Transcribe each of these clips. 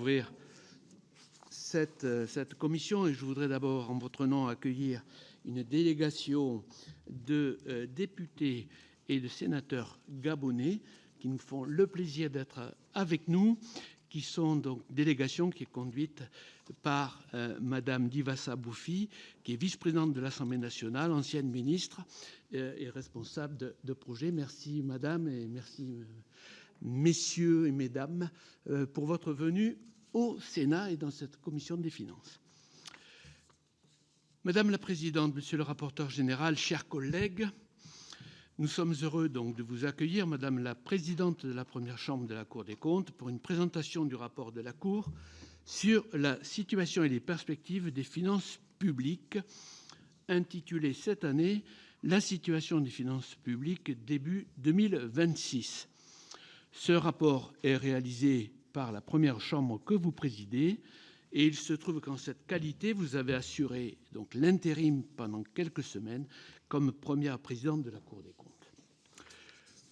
Ouvrir cette commission et je voudrais d'abord en votre nom accueillir une délégation de députés et de sénateurs gabonais qui nous font le plaisir d'être avec nous, qui sont donc délégation qui est conduite par Madame Divassa Boufi, qui est vice-présidente de l'Assemblée nationale, ancienne ministre et responsable de projet. Merci Madame et merci Messieurs et Mesdames pour votre venue au Sénat et dans cette commission des finances. Madame la Présidente, Monsieur le rapporteur général, chers collègues, nous sommes heureux donc de vous accueillir, Madame la Présidente de la Première Chambre de la Cour des comptes, pour une présentation du rapport de la Cour sur la situation et les perspectives des finances publiques, intitulé cette année « La situation des finances publiques début 2026 ». Ce rapport est réalisé par la Première Chambre que vous présidez et il se trouve qu'en cette qualité, vous avez assuré donc l'intérim pendant quelques semaines comme première présidente de la Cour des comptes.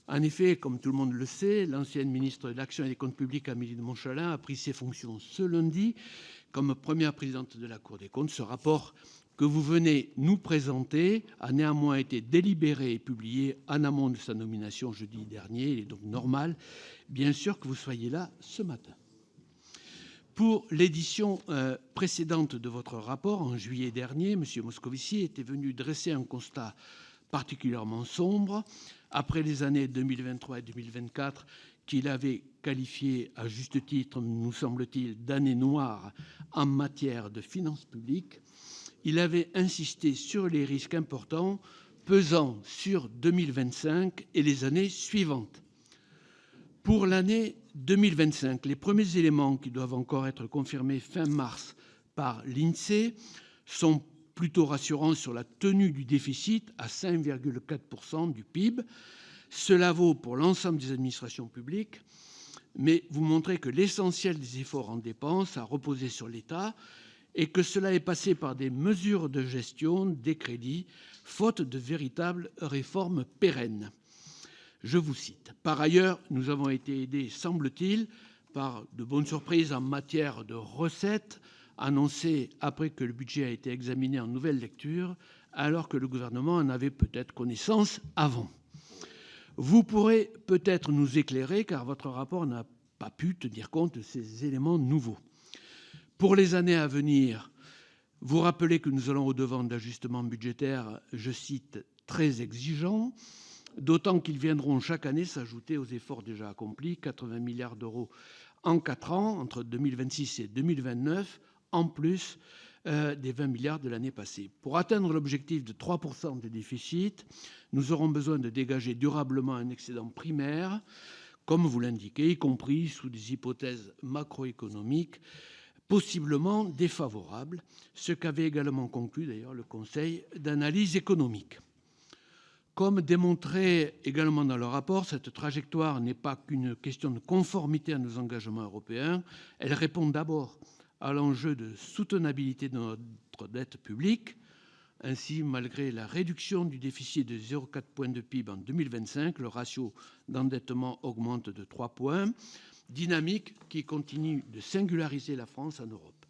En effet, comme tout le monde le sait, l'ancienne ministre de l'Action et des Comptes publics, Amélie de Montchalin, a pris ses fonctions ce lundi comme première présidente de la Cour des comptes. Ce rapport que vous venez nous présenter a néanmoins été délibéré et publié en amont de sa nomination jeudi dernier. Il est donc normal, bien sûr, que vous soyez là ce matin. Pour l'édition précédente de votre rapport, en juillet dernier, M. Moscovici était venu dresser un constat particulièrement sombre après les années 2023 et 2024 qu'il avait qualifiées à juste titre, nous semble-t-il, d'années noires en matière de finances publiques. Il avait insisté sur les risques importants pesant sur 2025 et les années suivantes. Pour l'année 2025, les premiers éléments qui doivent encore être confirmés fin mars par l'INSEE sont plutôt rassurants sur la tenue du déficit à 5,4% du PIB. Cela vaut pour l'ensemble des administrations publiques, mais vous montrez que l'essentiel des efforts en dépenses a reposé sur l'État et que cela est passé par des mesures de gestion des crédits, faute de véritables réformes pérennes. Je vous cite. Par ailleurs, nous avons été aidés, semble-t-il, par de bonnes surprises en matière de recettes annoncées après que le budget a été examiné en nouvelle lecture, alors que le gouvernement en avait peut-être connaissance avant. Vous pourrez peut-être nous éclairer, car votre rapport n'a pas pu tenir compte de ces éléments nouveaux. Pour les années à venir, vous rappelez que nous allons au-devant d'ajustements budgétaires, je cite, très exigeants, d'autant qu'ils viendront chaque année s'ajouter aux efforts déjà accomplis, 80 milliards d'euros en 4 ans, entre 2026 et 2029, en plus des 20 milliards de l'année passée. Pour atteindre l'objectif de 3% de déficit, nous aurons besoin de dégager durablement un excédent primaire, comme vous l'indiquez, y compris sous des hypothèses macroéconomiques possiblement défavorables, ce qu'avait également conclu d'ailleurs le Conseil d'analyse économique. Comme démontré également dans le rapport, cette trajectoire n'est pas qu'une question de conformité à nos engagements européens, elle répond d'abord à l'enjeu de soutenabilité de notre dette publique. Ainsi, malgré la réduction du déficit de 0,4 points de PIB en 2025, le ratio d'endettement augmente de 3 points, dynamique qui continue de singulariser la France en Europe.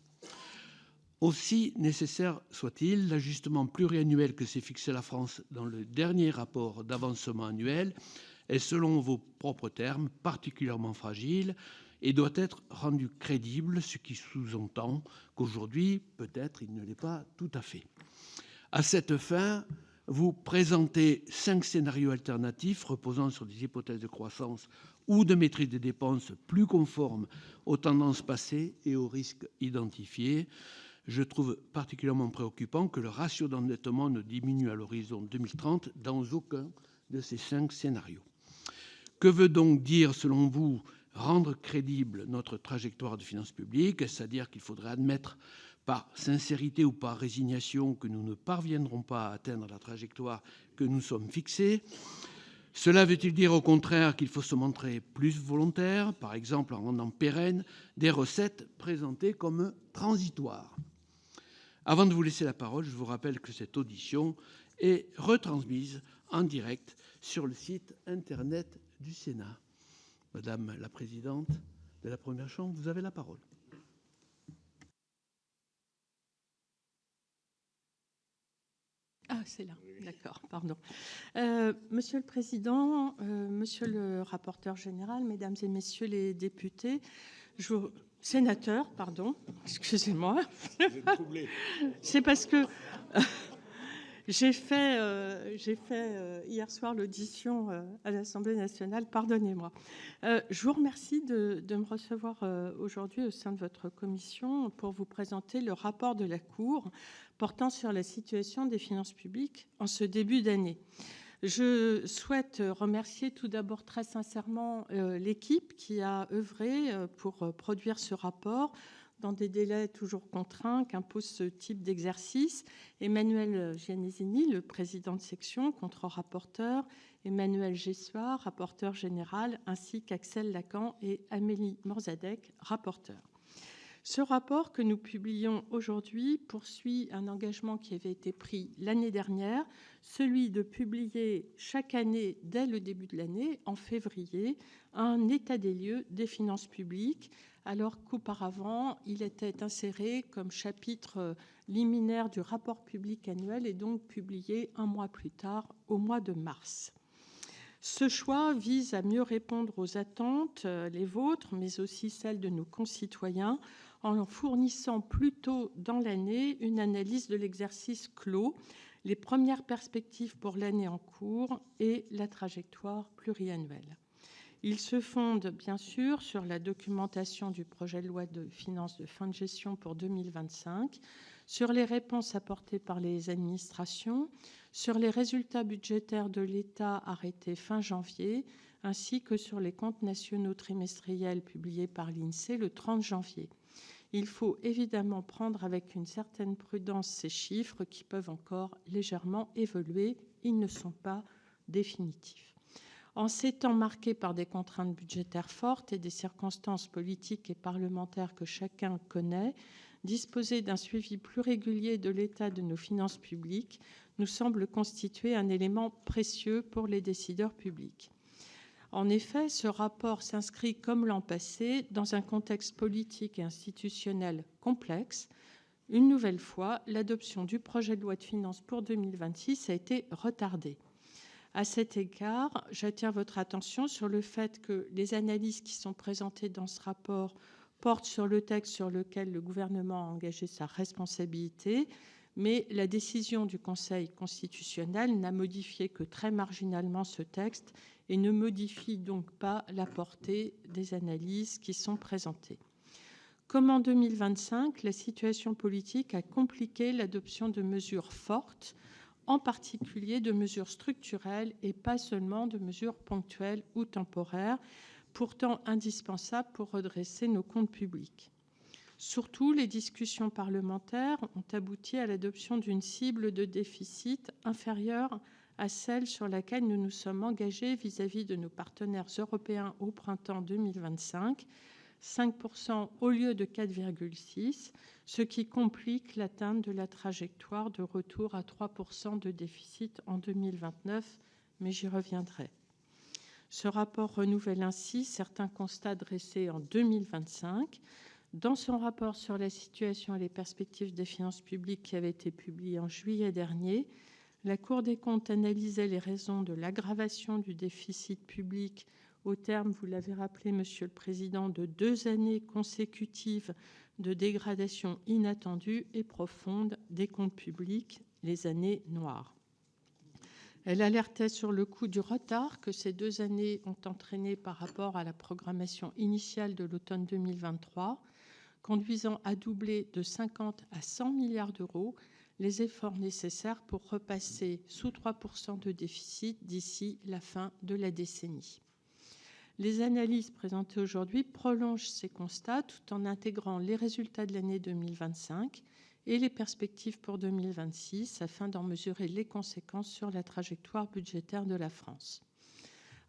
Aussi nécessaire soit-il, l'ajustement pluriannuel que s'est fixé la France dans le dernier rapport d'avancement annuel est, selon vos propres termes, particulièrement fragile et doit être rendu crédible, ce qui sous-entend qu'aujourd'hui, peut-être, il ne l'est pas tout à fait. À cette fin, vous présentez 5 scénarios alternatifs reposant sur des hypothèses de croissance ou de maîtrise des dépenses plus conformes aux tendances passées et aux risques identifiés. Je trouve particulièrement préoccupant que le ratio d'endettement ne diminue à l'horizon 2030 dans aucun de ces 5 scénarios. Que veut donc dire, selon vous, rendre crédible notre trajectoire de finances publiques? C'est-à-dire qu'il faudrait admettre par sincérité ou par résignation que nous ne parviendrons pas à atteindre la trajectoire que nous sommes fixée? Cela veut-il dire au contraire qu'il faut se montrer plus volontaire, par exemple en rendant pérennes des recettes présentées comme transitoires? Avant de vous laisser la parole, je vous rappelle que cette audition est retransmise en direct sur le site internet du Sénat. Madame la Présidente de la Première Chambre, vous avez la parole. Ah, c'est là, d'accord, pardon. Monsieur le Président, Monsieur le rapporteur général, Mesdames et Messieurs les députés, sénateurs, pardon, excusez-moi. C'est parce que j'ai fait hier soir l'audition à l'Assemblée nationale, pardonnez-moi. Je vous remercie de me recevoir aujourd'hui au sein de votre commission pour vous présenter le rapport de la Cour portant sur la situation des finances publiques en ce début d'année. Je souhaite remercier tout d'abord très sincèrement l'équipe qui a œuvré pour produire ce rapport dans des délais toujours contraints qu'impose ce type d'exercice. Emmanuel Gianesini, le président de section, contre-rapporteur, Emmanuel Gessoir, rapporteur général, ainsi qu'Axel Lacan et Amélie Morzadek, rapporteur. Ce rapport que nous publions aujourd'hui poursuit un engagement qui avait été pris l'année dernière, celui de publier chaque année, dès le début de l'année, en février, un état des lieux des finances publiques, alors qu'auparavant, il était inséré comme chapitre liminaire du rapport public annuel et donc publié un mois plus tard, au mois de mars. Ce choix vise à mieux répondre aux attentes, les vôtres, mais aussi celles de nos concitoyens, en leur fournissant plus tôt dans l'année une analyse de l'exercice clos, les premières perspectives pour l'année en cours et la trajectoire pluriannuelle. Il se fonde bien sûr sur la documentation du projet de loi de finances de fin de gestion pour 2025, sur les réponses apportées par les administrations, sur les résultats budgétaires de l'État arrêtés fin janvier, ainsi que sur les comptes nationaux trimestriels publiés par l'INSEE le 30 janvier. Il faut évidemment prendre avec une certaine prudence ces chiffres qui peuvent encore légèrement évoluer. Ils ne sont pas définitifs. En ces temps marqués par des contraintes budgétaires fortes et des circonstances politiques et parlementaires que chacun connaît, disposer d'un suivi plus régulier de l'état de nos finances publiques nous semble constituer un élément précieux pour les décideurs publics. En effet, ce rapport s'inscrit, comme l'an passé, dans un contexte politique et institutionnel complexe. Une nouvelle fois, l'adoption du projet de loi de finances pour 2026 a été retardée. À cet égard, j'attire votre attention sur le fait que les analyses qui sont présentées dans ce rapport portent sur le texte sur lequel le gouvernement a engagé sa responsabilité, mais la décision du Conseil constitutionnel n'a modifié que très marginalement ce texte et ne modifie donc pas la portée des analyses qui sont présentées. Comme en 2025, la situation politique a compliqué l'adoption de mesures fortes, en particulier de mesures structurelles et pas seulement de mesures ponctuelles ou temporaires, pourtant indispensables pour redresser nos comptes publics. Surtout, les discussions parlementaires ont abouti à l'adoption d'une cible de déficit inférieure à celle sur laquelle nous nous sommes engagés vis-à-vis de nos partenaires européens au printemps 2025, 5% au lieu de 4,6%, ce qui complique l'atteinte de la trajectoire de retour à 3% de déficit en 2029, mais j'y reviendrai. Ce rapport renouvelle ainsi certains constats dressés en 2025. Dans son rapport sur la situation et les perspectives des finances publiques qui avait été publié en juillet dernier, la Cour des comptes analysait les raisons de l'aggravation du déficit public au terme, vous l'avez rappelé, Monsieur le Président, de 2 années consécutives de dégradation inattendue et profonde des comptes publics, les années noires. Elle alertait sur le coût du retard que ces 2 années ont entraîné par rapport à la programmation initiale de l'automne 2023, conduisant à doubler de 50 à 100 milliards d'euros les efforts nécessaires pour repasser sous 3% de déficit d'ici la fin de la décennie. Les analyses présentées aujourd'hui prolongent ces constats tout en intégrant les résultats de l'année 2025 et les perspectives pour 2026 afin d'en mesurer les conséquences sur la trajectoire budgétaire de la France.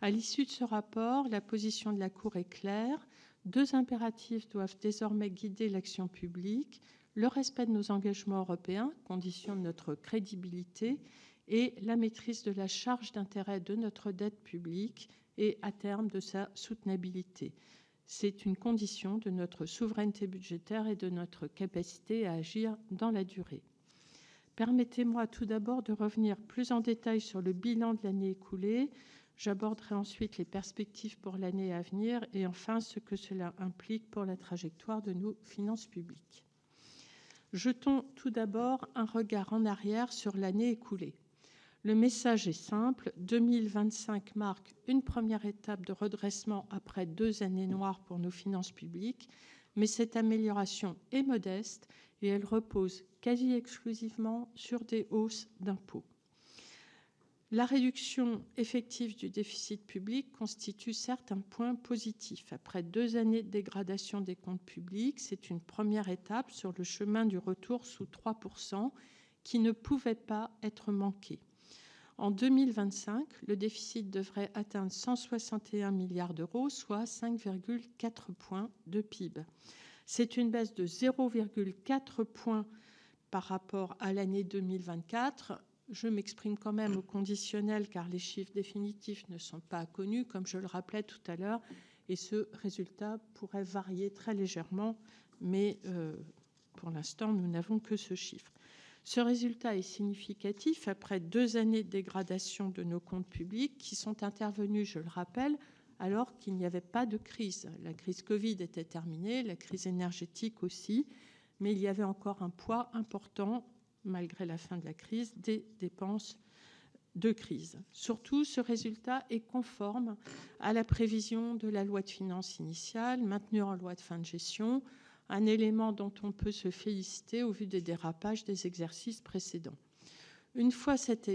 À l'issue de ce rapport, la position de la Cour est claire. 2 impératifs doivent désormais guider l'action publique: le respect de nos engagements européens, condition de notre crédibilité, et la maîtrise de la charge d'intérêt de notre dette publique et, à terme, de sa soutenabilité. C'est une condition de notre souveraineté budgétaire et de notre capacité à agir dans la durée. Permettez-moi tout d'abord de revenir plus en détail sur le bilan de l'année écoulée. J'aborderai ensuite les perspectives pour l'année à venir et enfin ce que cela implique pour la trajectoire de nos finances publiques. Jetons tout d'abord un regard en arrière sur l'année écoulée. Le message est simple, 2025 marque une première étape de redressement après 2 années noires pour nos finances publiques, mais cette amélioration est modeste et elle repose quasi exclusivement sur des hausses d'impôts. La réduction effective du déficit public constitue certes un point positif. Après 2 années de dégradation des comptes publics, c'est une première étape sur le chemin du retour sous 3% qui ne pouvait pas être manquée. En 2025, le déficit devrait atteindre 161 milliards d'euros, soit 5,4 points de PIB. C'est une baisse de 0,4 points par rapport à l'année 2024. Je m'exprime quand même au conditionnel car les chiffres définitifs ne sont pas connus, comme je le rappelais tout à l'heure, et ce résultat pourrait varier très légèrement, mais pour l'instant, nous n'avons que ce chiffre. Ce résultat est significatif après 2 années de dégradation de nos comptes publics qui sont intervenues, je le rappelle, alors qu'il n'y avait pas de crise. La crise Covid était terminée, la crise énergétique aussi, mais il y avait encore un poids important, malgré la fin de la crise, des dépenses de crise. Surtout, ce résultat est conforme à la prévision de la loi de finances initiale, maintenue en loi de fin de gestion, un élément dont on peut se féliciter au vu des dérapages des exercices précédents. Une fois cet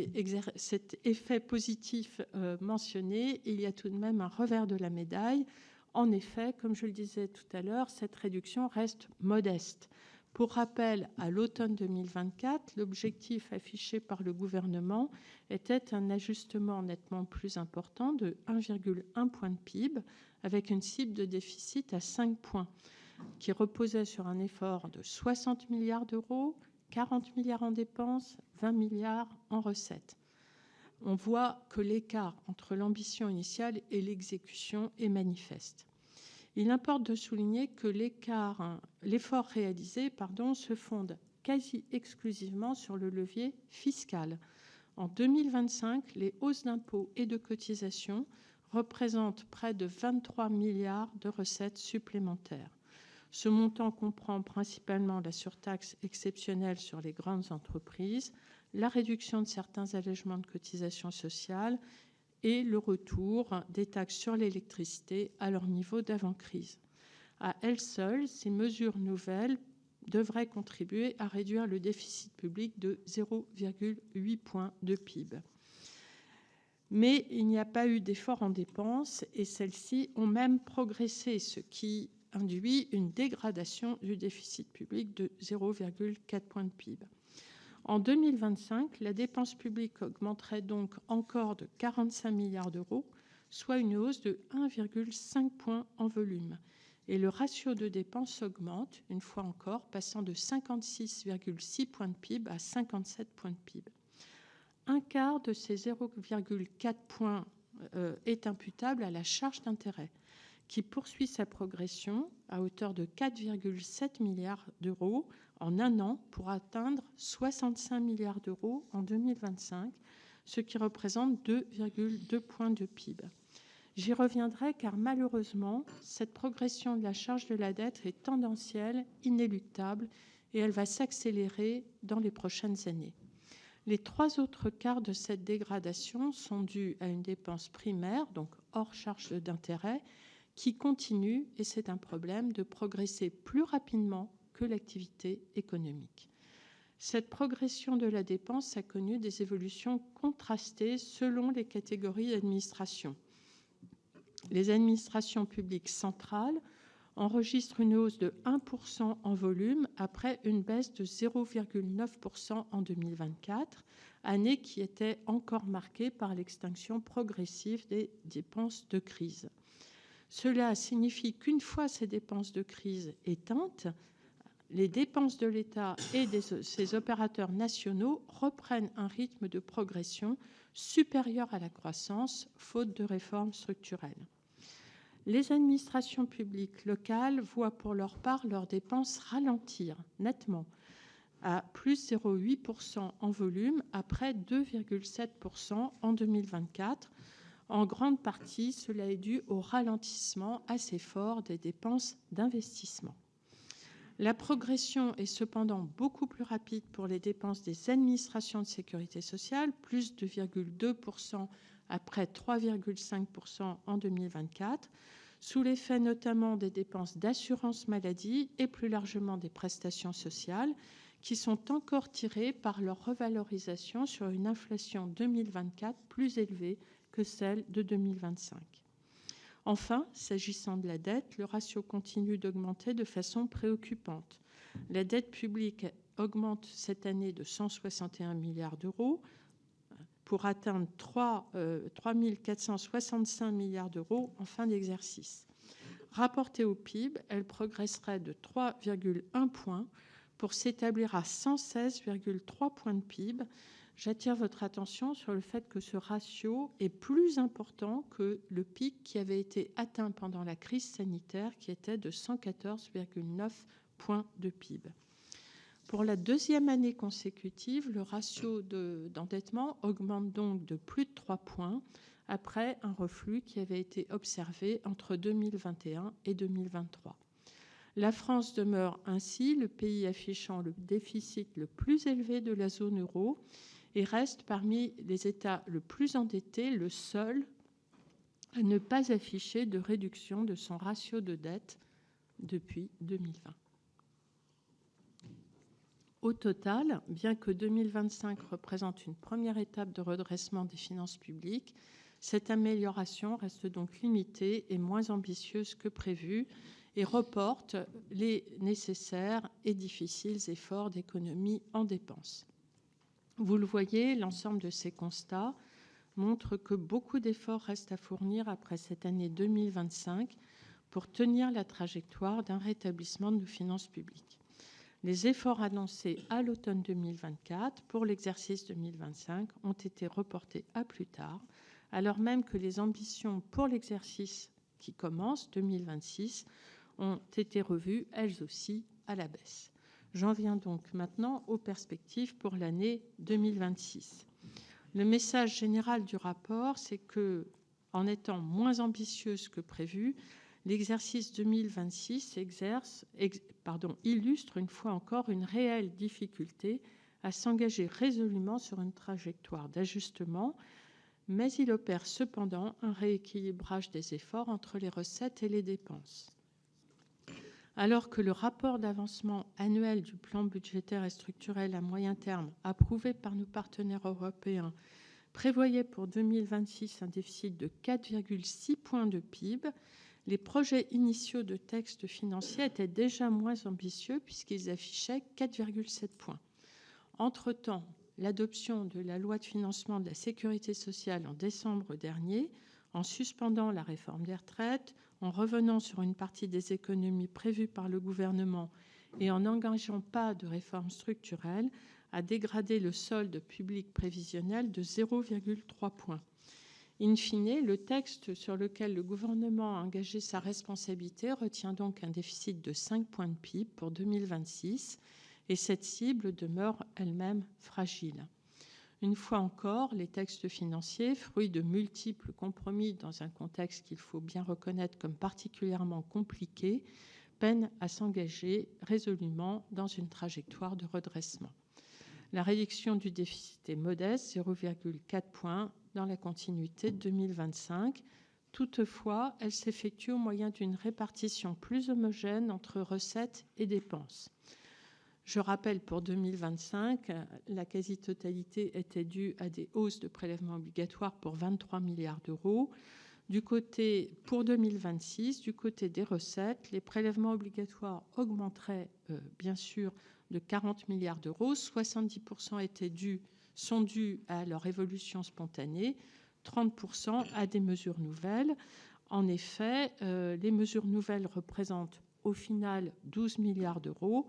effet positif mentionné, il y a tout de même un revers de la médaille. En effet, comme je le disais tout à l'heure, cette réduction reste modeste. Pour rappel, à l'automne 2024, l'objectif affiché par le gouvernement était un ajustement nettement plus important de 1,1 point de PIB, avec une cible de déficit à 5 points, qui reposait sur un effort de 60 milliards d'euros, 40 milliards en dépenses, 20 milliards en recettes. On voit que l'écart entre l'ambition initiale et l'exécution est manifeste. Il importe de souligner que l'effort réalisé se fonde quasi exclusivement sur le levier fiscal. En 2025, les hausses d'impôts et de cotisations représentent près de 23 milliards de recettes supplémentaires. Ce montant comprend principalement la surtaxe exceptionnelle sur les grandes entreprises, la réduction de certains allègements de cotisations sociales et le retour des taxes sur l'électricité à leur niveau d'avant-crise. À elles seules, ces mesures nouvelles devraient contribuer à réduire le déficit public de 0,8 points de PIB. Mais il n'y a pas eu d'effort en dépenses et celles-ci ont même progressé, ce qui induit une dégradation du déficit public de 0,4 points de PIB. En 2025, la dépense publique augmenterait donc encore de 45 milliards d'euros, soit une hausse de 1,5 point en volume. Et le ratio de dépenses augmente, une fois encore, passant de 56,6 points de PIB à 57 points de PIB. Un quart de ces 0,4 points est imputable à la charge d'intérêt, qui poursuit sa progression à hauteur de 4,7 milliards d'euros en un an pour atteindre 65 milliards d'euros en 2025, ce qui représente 2,2 points de PIB. J'y reviendrai car malheureusement, cette progression de la charge de la dette est tendancielle, inéluctable, et elle va s'accélérer dans les prochaines années. Les 3 autres quarts de cette dégradation sont dus à une dépense primaire, donc hors charge d'intérêt, qui continue, et c'est un problème, de progresser plus rapidement que l'activité économique. Cette progression de la dépense a connu des évolutions contrastées selon les catégories d'administration. Les administrations publiques centrales enregistrent une hausse de 1% en volume après une baisse de 0,9% en 2024, année qui était encore marquée par l'extinction progressive des dépenses de crise. Cela signifie qu'une fois ces dépenses de crise éteintes, les dépenses de l'État et de ses opérateurs nationaux reprennent un rythme de progression supérieur à la croissance, faute de réformes structurelles. Les administrations publiques locales voient pour leur part leurs dépenses ralentir nettement, à plus 0,8% en volume après 2,7% en 2024. En grande partie, cela est dû au ralentissement assez fort des dépenses d'investissement. La progression est cependant beaucoup plus rapide pour les dépenses des administrations de sécurité sociale, plus 2,2% après 3,5% en 2024, sous l'effet notamment des dépenses d'assurance maladie et plus largement des prestations sociales, qui sont encore tirées par leur revalorisation sur une inflation 2024 plus élevée que celle de 2025. Enfin, s'agissant de la dette, le ratio continue d'augmenter de façon préoccupante. La dette publique augmente cette année de 161 milliards d'euros pour atteindre 3 465 milliards d'euros en fin d'exercice. Rapportée au PIB, elle progresserait de 3,1 points pour s'établir à 116,3 points de PIB. J'attire votre attention sur le fait que ce ratio est plus important que le pic qui avait été atteint pendant la crise sanitaire, qui était de 114,9 points de PIB. Pour la deuxième année consécutive, le ratio d'endettement augmente donc de plus de 3 points après un reflux qui avait été observé entre 2021 et 2023. La France demeure ainsi le pays affichant le déficit le plus élevé de la zone euro et reste parmi les États le plus endettés, le seul à ne pas afficher de réduction de son ratio de dette depuis 2020. Au total, bien que 2025 représente une première étape de redressement des finances publiques, cette amélioration reste donc limitée et moins ambitieuse que prévu et reporte les nécessaires et difficiles efforts d'économie en dépenses. Vous le voyez, l'ensemble de ces constats montre que beaucoup d'efforts restent à fournir après cette année 2025 pour tenir la trajectoire d'un rétablissement de nos finances publiques. Les efforts annoncés à l'automne 2024 pour l'exercice 2025 ont été reportés à plus tard, alors même que les ambitions pour l'exercice qui commence 2026 ont été revues, elles aussi, à la baisse. J'en viens donc maintenant aux perspectives pour l'année 2026. Le message général du rapport, c'est que, en étant moins ambitieuse que prévu, l'exercice 2026 illustre une fois encore une réelle difficulté à s'engager résolument sur une trajectoire d'ajustement, mais il opère cependant un rééquilibrage des efforts entre les recettes et les dépenses. Alors que le rapport d'avancement annuel du plan budgétaire et structurel à moyen terme approuvé par nos partenaires européens prévoyait pour 2026 un déficit de 4,6 points de PIB, les projets initiaux de textes financiers étaient déjà moins ambitieux puisqu'ils affichaient 4,7 points. Entre-temps, l'adoption de la loi de financement de la sécurité sociale en décembre dernier, en suspendant la réforme des retraites, en revenant sur une partie des économies prévues par le gouvernement et en n'engageant pas de réforme structurelle, a dégradé le solde public prévisionnel de 0,3 points. In fine, le texte sur lequel le gouvernement a engagé sa responsabilité retient donc un déficit de 5 points de PIB pour 2026 et cette cible demeure elle-même fragile. Une fois encore, les textes financiers, fruits de multiples compromis dans un contexte qu'il faut bien reconnaître comme particulièrement compliqué, peinent à s'engager résolument dans une trajectoire de redressement. La réduction du déficit est modeste, 0,4 points, dans la continuité de 2025. Toutefois, elle s'effectue au moyen d'une répartition plus homogène entre recettes et dépenses. Je rappelle, pour 2025, la quasi-totalité était due à des hausses de prélèvements obligatoires pour 23 milliards d'euros. Pour 2026, du côté des recettes, les prélèvements obligatoires augmenteraient bien sûr de 40 milliards d'euros. 70% sont dus à leur évolution spontanée, 30% à des mesures nouvelles. En effet, les mesures nouvelles représentent au final 12 milliards d'euros.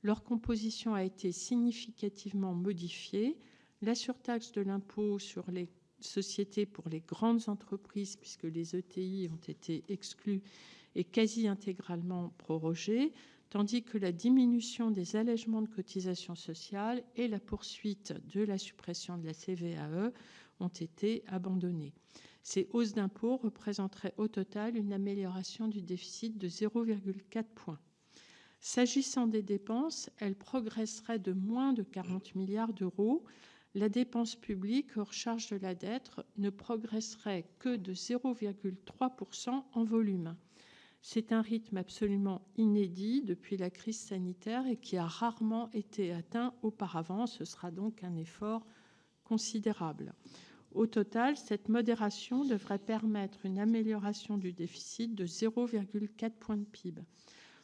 Leur composition a été significativement modifiée. La surtaxe de l'impôt sur les sociétés pour les grandes entreprises, puisque les ETI ont été exclus, est quasi intégralement prorogée, tandis que la diminution des allègements de cotisations sociales et la poursuite de la suppression de la CVAE ont été abandonnées. Ces hausses d'impôts représenteraient au total une amélioration du déficit de 0,4 points. S'agissant des dépenses, elles progresseraient de moins de 40 milliards d'euros. La dépense publique hors charge de la dette ne progresserait que de 0,3% en volume. C'est un rythme absolument inédit depuis la crise sanitaire et qui a rarement été atteint auparavant. Ce sera donc un effort considérable. Au total, cette modération devrait permettre une amélioration du déficit de 0,4 points de PIB.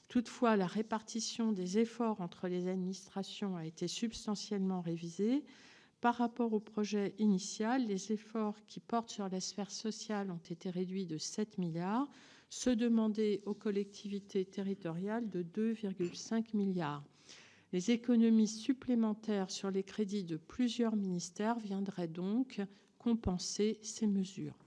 Toutefois, la répartition des efforts entre les administrations a été substantiellement révisée. Par rapport au projet initial, les efforts qui portent sur la sphère sociale ont été réduits de 7 milliards, ceux demandés aux collectivités territoriales de 2,5 milliards. Les économies supplémentaires sur les crédits de plusieurs ministères viendraient donc compenser ces mesures.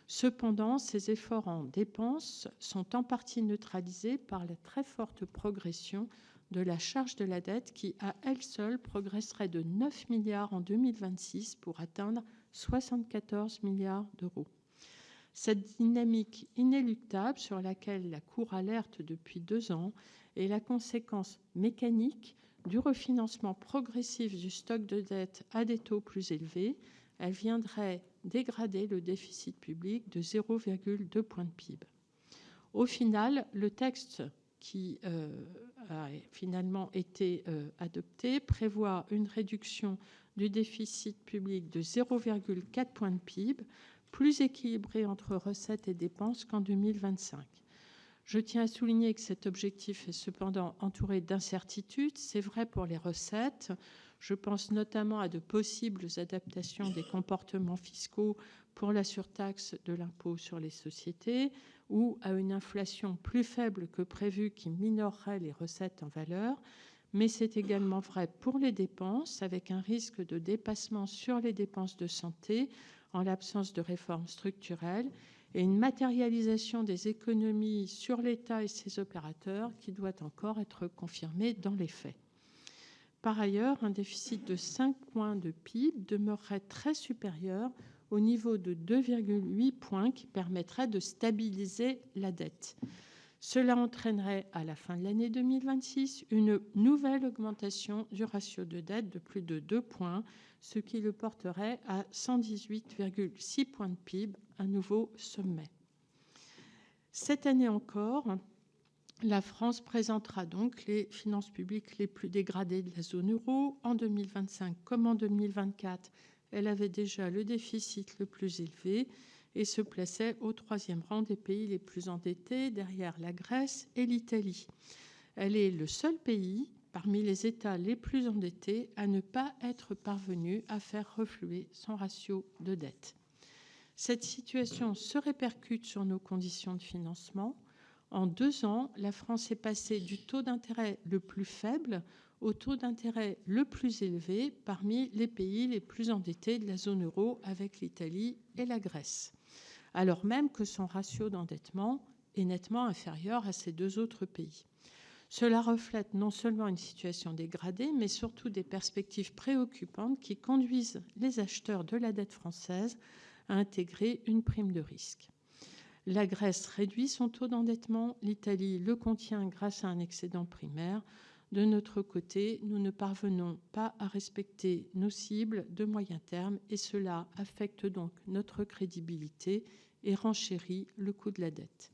Cependant, ces efforts en dépenses sont en partie neutralisés par la très forte progression de la charge de la dette qui, à elle seule, progresserait de 9 milliards en 2026 pour atteindre 74 milliards d'euros. Cette dynamique inéluctable sur laquelle la Cour alerte depuis 2 ans est la conséquence mécanique du refinancement progressif du stock de dette à des taux plus élevés. Elle viendrait dégrader le déficit public de 0,2 points de PIB. Au final, le texte qui a finalement été adopté prévoit une réduction du déficit public de 0,4 points de PIB, plus équilibré entre recettes et dépenses qu'en 2025. Je tiens à souligner que cet objectif est cependant entouré d'incertitudes. C'est vrai pour les recettes. Je pense notamment à de possibles adaptations des comportements fiscaux pour la surtaxe de l'impôt sur les sociétés ou à une inflation plus faible que prévu qui minorerait les recettes en valeur. Mais c'est également vrai pour les dépenses, avec un risque de dépassement sur les dépenses de santé en l'absence de réformes structurelles et une matérialisation des économies sur l'État et ses opérateurs qui doit encore être confirmée dans les faits. Par ailleurs, un déficit de 5 points de PIB demeurerait très supérieur au niveau de 2,8 points qui permettrait de stabiliser la dette. Cela entraînerait à la fin de l'année 2026 une nouvelle augmentation du ratio de dette de plus de 2 points, ce qui le porterait à 118,6 points de PIB, un nouveau sommet. Cette année encore, la France présentera donc les finances publiques les plus dégradées de la zone euro. En 2025 comme en 2024, elle avait déjà le déficit le plus élevé et se plaçait au 3e rang des pays les plus endettés, derrière la Grèce et l'Italie. Elle est le seul pays parmi les États les plus endettés à ne pas être parvenu à faire refluer son ratio de dette. Cette situation se répercute sur nos conditions de financement. En 2 ans, la France est passée du taux d'intérêt le plus faible au taux d'intérêt le plus élevé parmi les pays les plus endettés de la zone euro avec l'Italie et la Grèce, alors même que son ratio d'endettement est nettement inférieur à ces 2 autres pays. Cela reflète non seulement une situation dégradée, mais surtout des perspectives préoccupantes qui conduisent les acheteurs de la dette française à intégrer une prime de risque. La Grèce réduit son taux d'endettement, l'Italie le contient grâce à un excédent primaire. De notre côté, nous ne parvenons pas à respecter nos cibles de moyen terme et cela affecte donc notre crédibilité et renchérit le coût de la dette.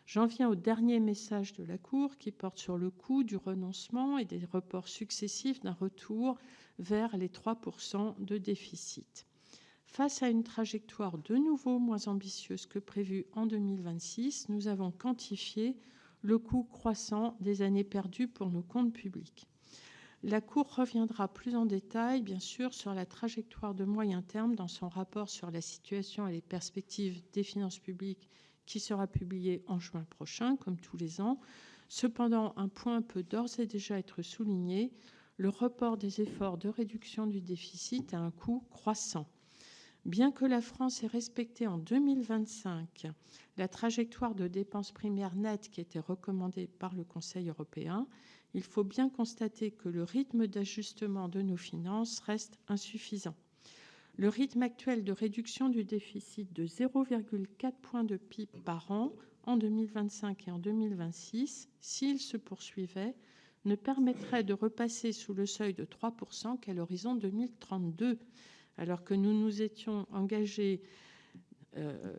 J'en viens au dernier message de la Cour qui porte sur le coût du renoncement et des reports successifs d'un retour vers les 3% de déficit. Face à une trajectoire de nouveau moins ambitieuse que prévue en 2026, nous avons quantifié le coût croissant des années perdues pour nos comptes publics. La Cour reviendra plus en détail, bien sûr, sur la trajectoire de moyen terme dans son rapport sur la situation et les perspectives des finances publiques qui sera publié en juin prochain, comme tous les ans. Cependant, un point peut d'ores et déjà être souligné, le report des efforts de réduction du déficit a un coût croissant. Bien que la France ait respecté en 2025 la trajectoire de dépenses primaires nettes qui était recommandée par le Conseil européen, il faut bien constater que le rythme d'ajustement de nos finances reste insuffisant. Le rythme actuel de réduction du déficit de 0,4 points de PIB par an en 2025 et en 2026, s'il se poursuivait, ne permettrait de repasser sous le seuil de 3% qu'à l'horizon 2032, alors que nous nous étions engagés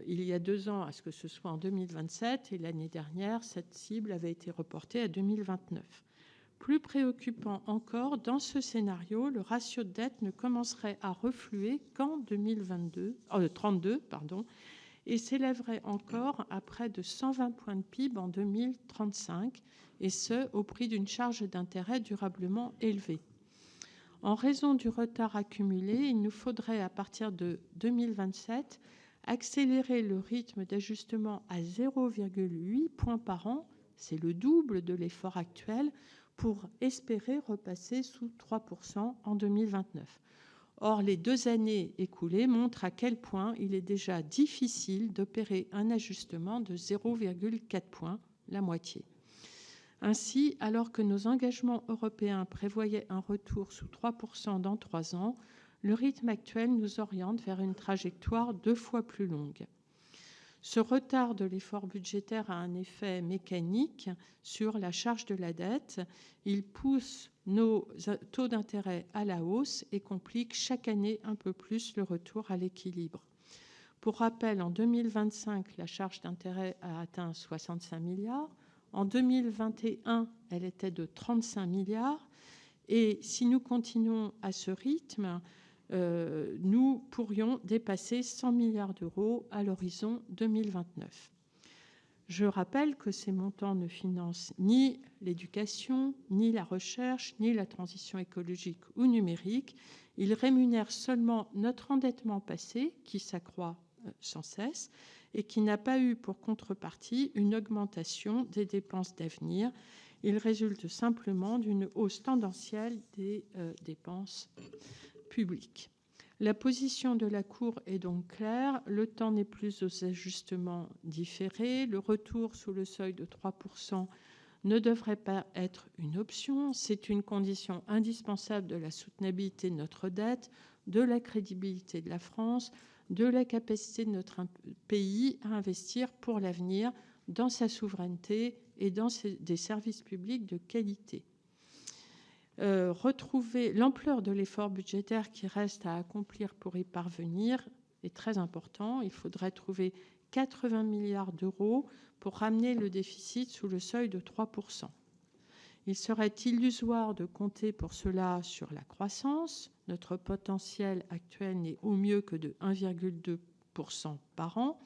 il y a 2 ans à ce que ce soit en 2027 et l'année dernière, cette cible avait été reportée à 2029. Plus préoccupant encore, dans ce scénario, le ratio de dette ne commencerait à refluer qu'en 2032 et s'élèverait encore à près de 120 points de PIB en 2035, et ce, au prix d'une charge d'intérêt durablement élevée. En raison du retard accumulé, il nous faudrait, à partir de 2027, accélérer le rythme d'ajustement à 0,8 points par an, c'est le double de l'effort actuel, pour espérer repasser sous 3% en 2029. Or, les 2 années écoulées montrent à quel point il est déjà difficile d'opérer un ajustement de 0,4 points, la moitié. Ainsi, alors que nos engagements européens prévoyaient un retour sous 3% dans 3 ans, le rythme actuel nous oriente vers une trajectoire 2 fois plus longue. Ce retard de l'effort budgétaire a un effet mécanique sur la charge de la dette. Il pousse nos taux d'intérêt à la hausse et complique chaque année un peu plus le retour à l'équilibre. Pour rappel, en 2025, la charge d'intérêt a atteint 65 milliards. En 2021, elle était de 35 milliards. Et si nous continuons à ce rythme, nous pourrions dépasser 100 milliards d'euros à l'horizon 2029. Je rappelle que ces montants ne financent ni l'éducation, ni la recherche, ni la transition écologique ou numérique. Ils rémunèrent seulement notre endettement passé, qui s'accroît sans cesse, et qui n'a pas eu pour contrepartie une augmentation des dépenses d'avenir. Il résulte simplement d'une hausse tendancielle des dépenses publiques. La position de la Cour est donc claire. Le temps n'est plus aux ajustements différés. Le retour sous le seuil de 3% ne devrait pas être une option. C'est une condition indispensable de la soutenabilité de notre dette, de la crédibilité de la France, de la capacité de notre pays à investir pour l'avenir dans sa souveraineté et dans des services publics de qualité. Retrouver l'ampleur de l'effort budgétaire qui reste à accomplir pour y parvenir est très important. Il faudrait trouver 80 milliards d'euros pour ramener le déficit sous le seuil de 3%. Il serait illusoire de compter pour cela sur la croissance. Notre potentiel actuel n'est au mieux que de 1,2% par an.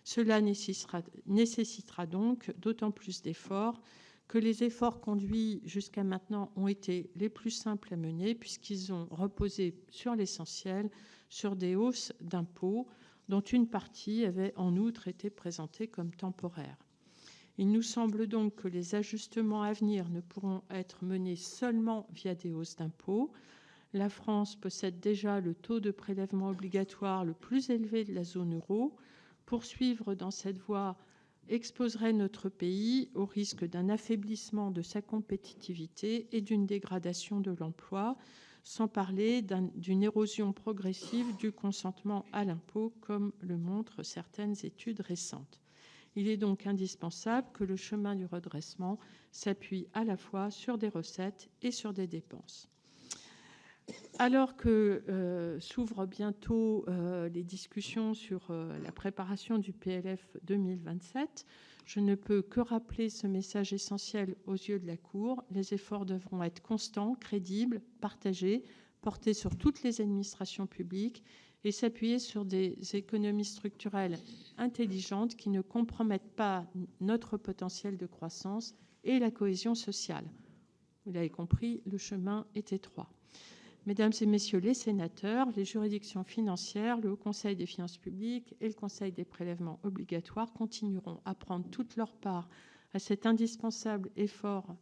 Cela nécessitera donc d'autant plus d'efforts que les efforts conduits jusqu'à maintenant ont été les plus simples à mener puisqu'ils ont reposé sur l'essentiel, sur des hausses d'impôts dont une partie avait en outre été présentée comme temporaire. Il nous semble donc que les ajustements à venir ne pourront être menés seulement via des hausses d'impôts. La France possède déjà le taux de prélèvement obligatoire le plus élevé de la zone euro. Poursuivre dans cette voie exposerait notre pays au risque d'un affaiblissement de sa compétitivité et d'une dégradation de l'emploi, sans parler d'une érosion progressive du consentement à l'impôt, comme le montrent certaines études récentes. Il est donc indispensable que le chemin du redressement s'appuie à la fois sur des recettes et sur des dépenses. Alors que s'ouvrent bientôt les discussions sur la préparation du PLF 2027, je ne peux que rappeler ce message essentiel aux yeux de la Cour. Les efforts devront être constants, crédibles, partagés, portés sur toutes les administrations publiques et s'appuyer sur des économies structurelles intelligentes qui ne compromettent pas notre potentiel de croissance et la cohésion sociale. Vous l'avez compris, le chemin est étroit. Mesdames et messieurs les sénateurs, les juridictions financières, le Haut Conseil des finances publiques et le Conseil des prélèvements obligatoires continueront à prendre toute leur part à cet indispensable effort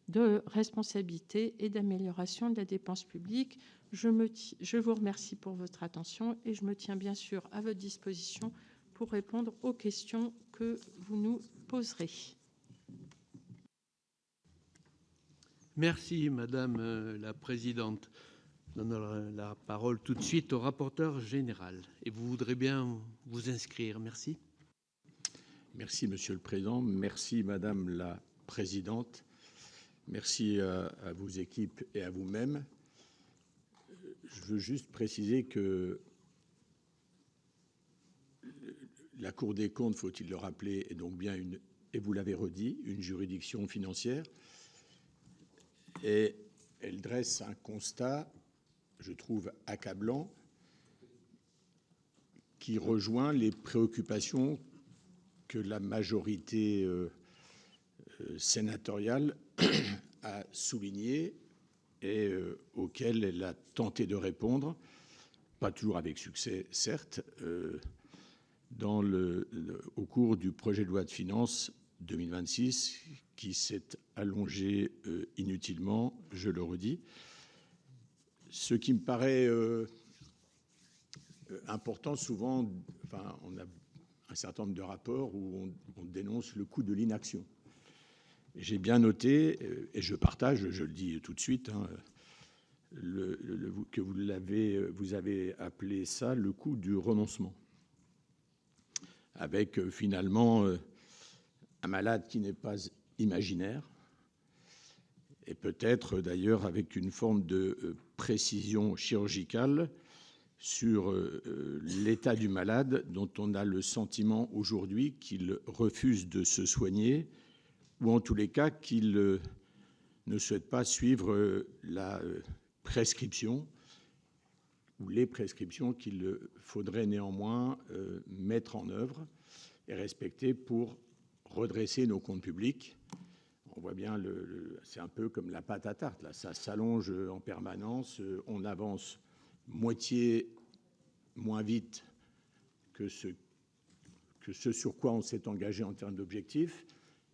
de responsabilité et d'amélioration de la dépense publique. Je vous remercie pour votre attention et je me tiens bien sûr à votre disposition pour répondre aux questions que vous nous poserez. Merci, Madame la Présidente. Je donne la parole tout de suite au rapporteur général. Et vous voudrez bien vous inscrire. Merci. Merci, Monsieur le Président. Merci, Madame la Présidente. Merci à vos équipes et à vous-même. Je veux juste préciser que la Cour des comptes, faut-il le rappeler, est donc bien une, et vous l'avez redit, une juridiction financière. Et elle dresse un constat, je trouve, accablant, qui rejoint les préoccupations que la majorité sénatoriale a soulignées et auxquelles elle a tenté de répondre, pas toujours avec succès, certes, au cours du projet de loi de finances 2026, qui s'est allongé inutilement, je le redis. Ce qui me paraît important, souvent, enfin, on a un certain nombre de rapports où on dénonce le coût de l'inaction. J'ai bien noté, et je partage, je le dis tout de suite, hein, que vous avez appelé ça le coût du renoncement, avec finalement un malade qui n'est pas imaginaire, et peut-être d'ailleurs avec une forme de précision chirurgicale sur l'état du malade dont on a le sentiment aujourd'hui qu'il refuse de se soigner, ou en tous les cas qu'il ne souhaite pas suivre la prescription ou les prescriptions qu'il faudrait néanmoins mettre en œuvre et respecter pour redresser nos comptes publics. On voit bien, c'est un peu comme la pâte à tarte, là, ça s'allonge en permanence, on avance moitié moins vite que ce sur quoi on s'est engagé en termes d'objectifs.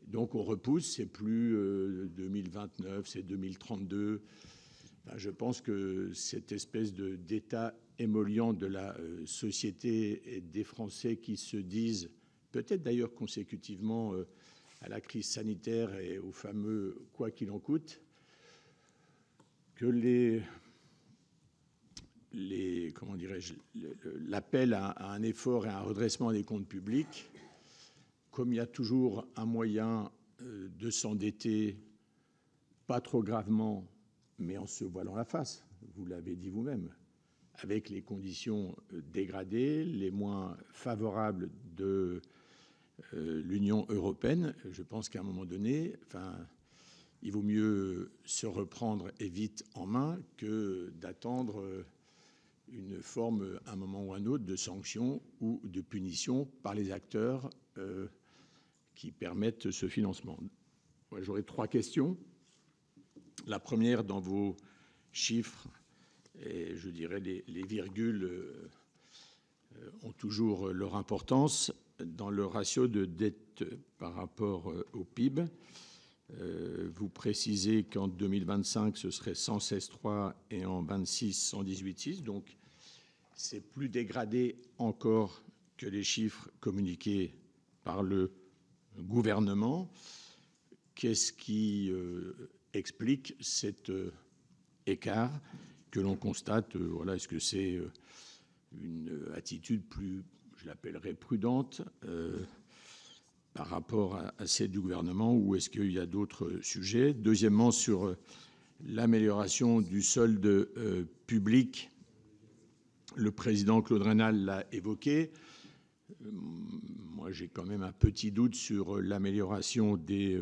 Donc on repousse, c'est plus 2029, c'est 2032. Enfin, je pense que cette espèce d'état émollient de la société et des Français qui se disent, peut-être d'ailleurs consécutivement à la crise sanitaire et au fameux « quoi qu'il en coûte », que comment dirais-je, l'appel à un effort et à un redressement des comptes publics, comme il y a toujours un moyen de s'endetter, pas trop gravement, mais en se voilant la face, vous l'avez dit vous-même, avec les conditions dégradées, les moins favorables de l'Union européenne, je pense qu'à un moment donné, enfin, il vaut mieux se reprendre et vite en main que d'attendre une forme, à un moment ou un autre, de sanction ou de punition par les acteurs qui permettent ce financement. Moi, j'aurais 3 questions. La première, dans vos chiffres, et je dirais les virgules ont toujours leur importance. Dans le ratio de dette par rapport au PIB, vous précisez qu'en 2025, ce serait 116,3 et en 26, 118,6. Donc, c'est plus dégradé encore que les chiffres communiqués par le gouvernement. Qu'est-ce qui explique cet écart que l'on constate? Voilà, est-ce que c'est une attitude plus, je l'appellerais, prudente par rapport à celle du gouvernement, ou est-ce qu'il y a d'autres sujets? Deuxièmement, sur l'amélioration du solde public, le président Claude Raynal l'a évoqué. Moi, j'ai quand même un petit doute sur l'amélioration des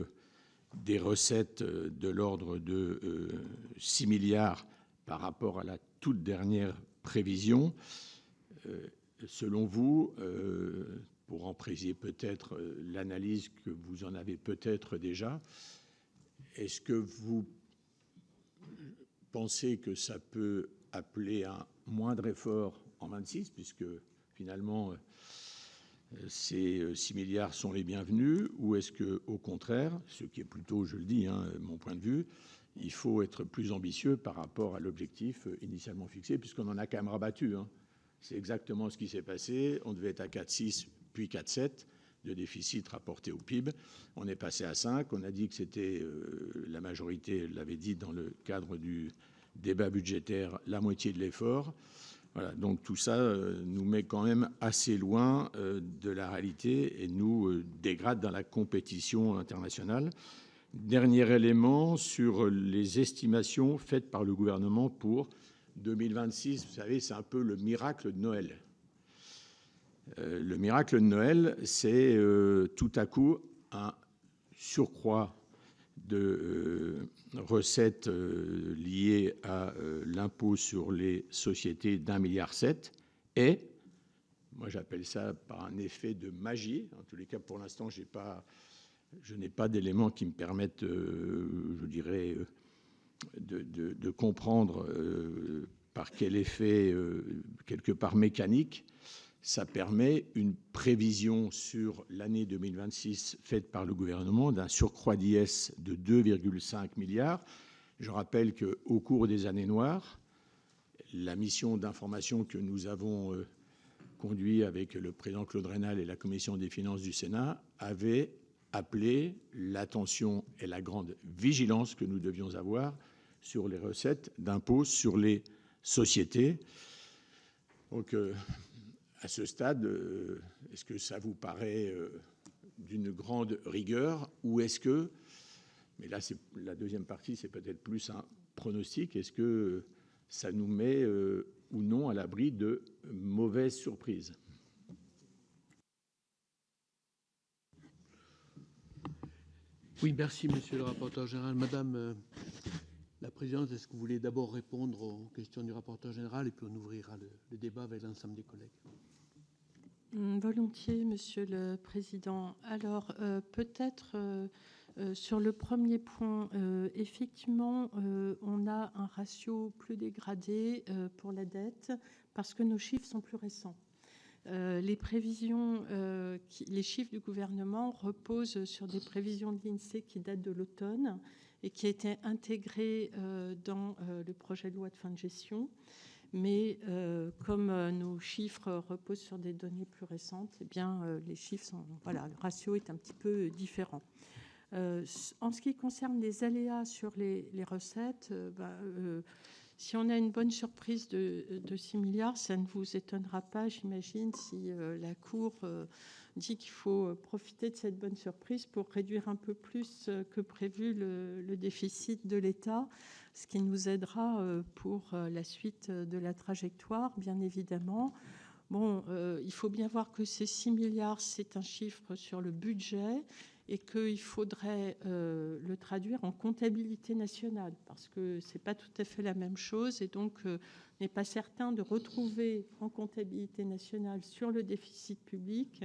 recettes de l'ordre de 6 milliards par rapport à la toute dernière prévision. Selon vous, pour en préciser peut-être l'analyse que vous en avez peut-être déjà, est-ce que vous pensez que ça peut appeler un moindre effort en 26, puisque finalement ces 6 milliards sont les bienvenus, ou est-ce que, au contraire, ce qui est plutôt, je le dis, mon point de vue, il faut être plus ambitieux par rapport à l'objectif initialement fixé, puisqu'on en a quand même rabattu. C'est exactement ce qui s'est passé. On devait être à 4,6 puis 4,7 de déficit rapporté au PIB. On est passé à 5. On a dit que c'était, la majorité l'avait dit dans le cadre du débat budgétaire, la moitié de l'effort. Voilà, donc tout ça nous met quand même assez loin de la réalité et nous dégrade dans la compétition internationale. Dernier élément sur les estimations faites par le gouvernement pour 2026. Vous savez, c'est un peu le miracle de Noël. Le miracle de Noël, c'est tout à coup un surcroît de recettes liées à l'impôt sur les sociétés d'1,7 milliard et, moi j'appelle ça par un effet de magie, en tous les cas pour l'instant je n'ai pas d'éléments qui me permettent, je dirais, de comprendre par quel effet, quelque part mécanique, ça permet une prévision sur l'année 2026 faite par le gouvernement d'un surcroît d'IS de 2,5 milliards. Je rappelle qu'au cours des années noires, la mission d'information que nous avons conduite avec le président Claude Raynal et la commission des finances du Sénat avait appelé l'attention et la grande vigilance que nous devions avoir sur les recettes d'impôt sur les sociétés. Donc, à ce stade, est-ce que ça vous paraît d'une grande rigueur ou est-ce que, mais là, c'est la deuxième partie, c'est peut-être plus un pronostic, est-ce que ça nous met ou non à l'abri de mauvaises surprises? Oui, merci, monsieur le rapporteur général. Madame la présidente, est-ce que vous voulez d'abord répondre aux questions du rapporteur général et puis on ouvrira le débat avec l'ensemble des collègues? Volontiers, Monsieur le Président. Alors, peut-être sur le premier point, effectivement, on a un ratio plus dégradé pour la dette parce que nos chiffres sont plus récents. Les prévisions, les chiffres du gouvernement reposent sur des prévisions de l'INSEE qui datent de l'automne et qui étaient intégrées dans le projet de loi de fin de gestion. Mais comme nos chiffres reposent sur des données plus récentes, eh bien, les chiffres sont, voilà, le ratio est un petit peu différent. En ce qui concerne les aléas sur les recettes, si on a une bonne surprise de 6 milliards, ça ne vous étonnera pas, j'imagine, si la Cour dit qu'il faut profiter de cette bonne surprise pour réduire un peu plus que prévu le déficit de l'État, ce qui nous aidera pour la suite de la trajectoire, bien évidemment. Bon, il faut bien voir que ces 6 milliards, c'est un chiffre sur le budget et qu'il faudrait le traduire en comptabilité nationale parce que ce n'est pas tout à fait la même chose et donc n'est pas certain de retrouver en comptabilité nationale sur le déficit public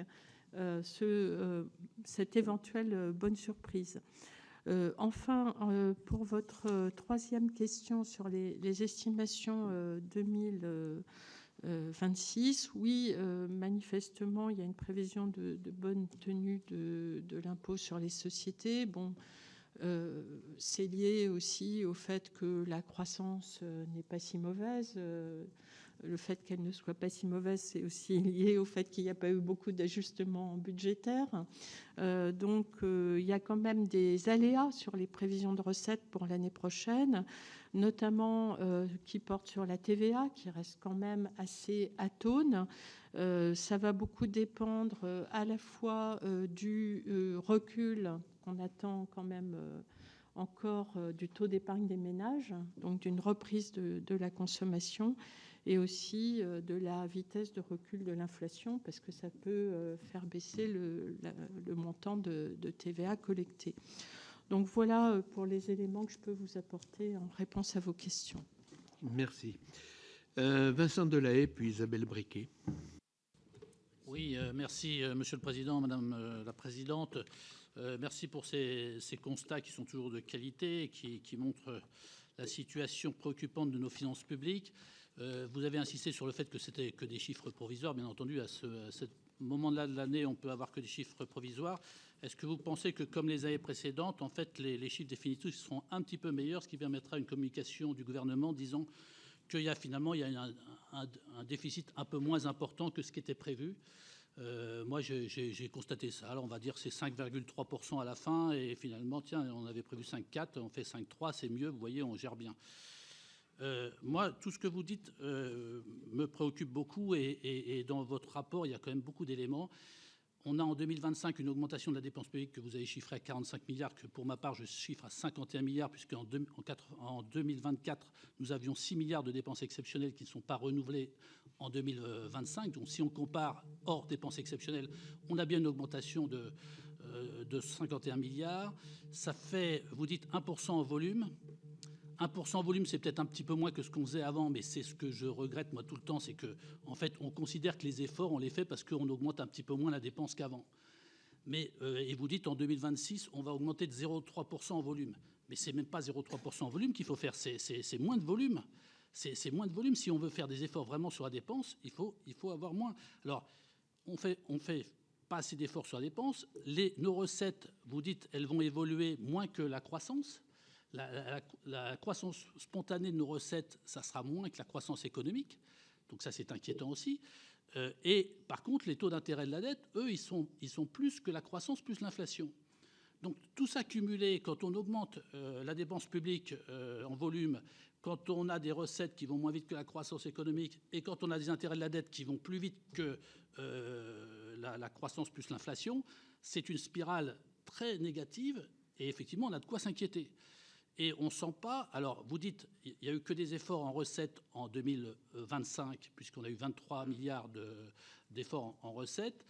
cette éventuelle bonne surprise. Enfin, pour votre troisième question sur les estimations 2026, oui, manifestement, il y a une prévision de bonne tenue de l'impôt sur les sociétés. Bon, c'est lié aussi au fait que la croissance n'est pas si mauvaise. Le fait qu'elle ne soit pas si mauvaise, c'est aussi lié au fait qu'il n'y a pas eu beaucoup d'ajustements budgétaires. Donc, il y a quand même des aléas sur les prévisions de recettes pour l'année prochaine, notamment qui portent sur la TVA, qui reste quand même assez atone. Ça va beaucoup dépendre à la fois du recul qu'on attend quand même encore du taux d'épargne des ménages, donc d'une reprise de la consommation, et aussi de la vitesse de recul de l'inflation, parce que ça peut faire baisser le montant de TVA collecté. Donc voilà pour les éléments que je peux vous apporter en réponse à vos questions. Merci. Vincent Delahaye, puis Isabelle Briquet. Oui, merci, Monsieur le Président, Madame la Présidente. Merci pour ces constats qui sont toujours de qualité et qui montrent la situation préoccupante de nos finances publiques. Vous avez insisté sur le fait que c'était que des chiffres provisoires. Bien entendu, à cette au moment de l'année, on peut avoir que des chiffres provisoires. Est-ce que vous pensez que, comme les années précédentes, en fait, les chiffres définitifs seront un petit peu meilleurs, ce qui permettra une communication du gouvernement disant qu'il y a finalement un déficit un peu moins important que ce qui était prévu? Moi, j'ai constaté ça. Alors, on va dire que c'est 5,3% à la fin, et finalement, tiens, on avait prévu 5,4, on fait 5,3, c'est mieux, vous voyez, on gère bien. Moi, tout ce que vous dites me préoccupe beaucoup, et dans votre rapport, il y a quand même beaucoup d'éléments. On a en 2025 une augmentation de la dépense publique que vous avez chiffrée à 45 milliards, que pour ma part, je chiffre à 51 milliards, puisqu'en 2024, nous avions 6 milliards de dépenses exceptionnelles qui ne sont pas renouvelées en 2025. Donc, si on compare hors dépenses exceptionnelles, on a bien une augmentation de 51 milliards. Ça fait, vous dites, 1% en volume. 1% en volume, c'est peut-être un petit peu moins que ce qu'on faisait avant, mais c'est ce que je regrette, moi, tout le temps, c'est que, en fait, on considère que les efforts, on les fait parce qu'on augmente un petit peu moins la dépense qu'avant. Mais, et vous dites, en 2026, on va augmenter de 0,3% en volume. Mais c'est même pas 0,3% en volume qu'il faut faire, c'est moins de volume. C'est moins de volume. Si on veut faire des efforts vraiment sur la dépense, il faut avoir moins. Alors, on fait pas assez d'efforts sur la dépense. Nos recettes, vous dites, elles vont évoluer moins que la croissance. La croissance spontanée de nos recettes, ça sera moins que la croissance économique. Donc ça, c'est inquiétant aussi. Et par contre, les taux d'intérêt de la dette, eux, ils sont plus que la croissance, plus l'inflation. Donc tout ça cumulé, quand on augmente la dépense publique en volume, quand on a des recettes qui vont moins vite que la croissance économique, et quand on a des intérêts de la dette qui vont plus vite que la croissance plus l'inflation, c'est une spirale très négative. Et effectivement, on a de quoi s'inquiéter. Et on ne sent pas. Alors, vous dites, il n'y a eu que des efforts en recettes en 2025, puisqu'on a eu 23 milliards d'efforts en recettes.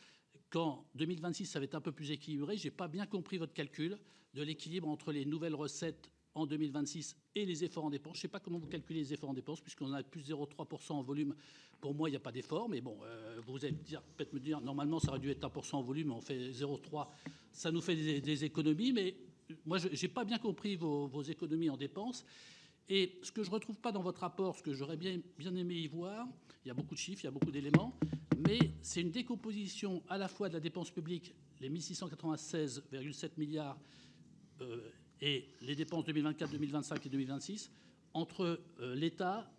Qu'en 2026, ça va être un peu plus équilibré. Je n'ai pas bien compris votre calcul de l'équilibre entre les nouvelles recettes en 2026 et les efforts en dépenses. Je ne sais pas comment vous calculez les efforts en dépenses, puisqu'on a plus 0,3% en volume. Pour moi, il n'y a pas d'effort. Mais bon, vous allez peut-être me dire, normalement, ça aurait dû être 1% en volume. On fait 0,3. Ça nous fait des économies, mais moi, je n'ai pas bien compris vos économies en dépenses. Et ce que je ne retrouve pas dans votre rapport, ce que j'aurais bien aimé y voir, il y a beaucoup de chiffres, il y a beaucoup d'éléments, mais c'est une décomposition à la fois de la dépense publique, les 1696,7 milliards, et les dépenses 2024, 2025 et 2026, entre l'État,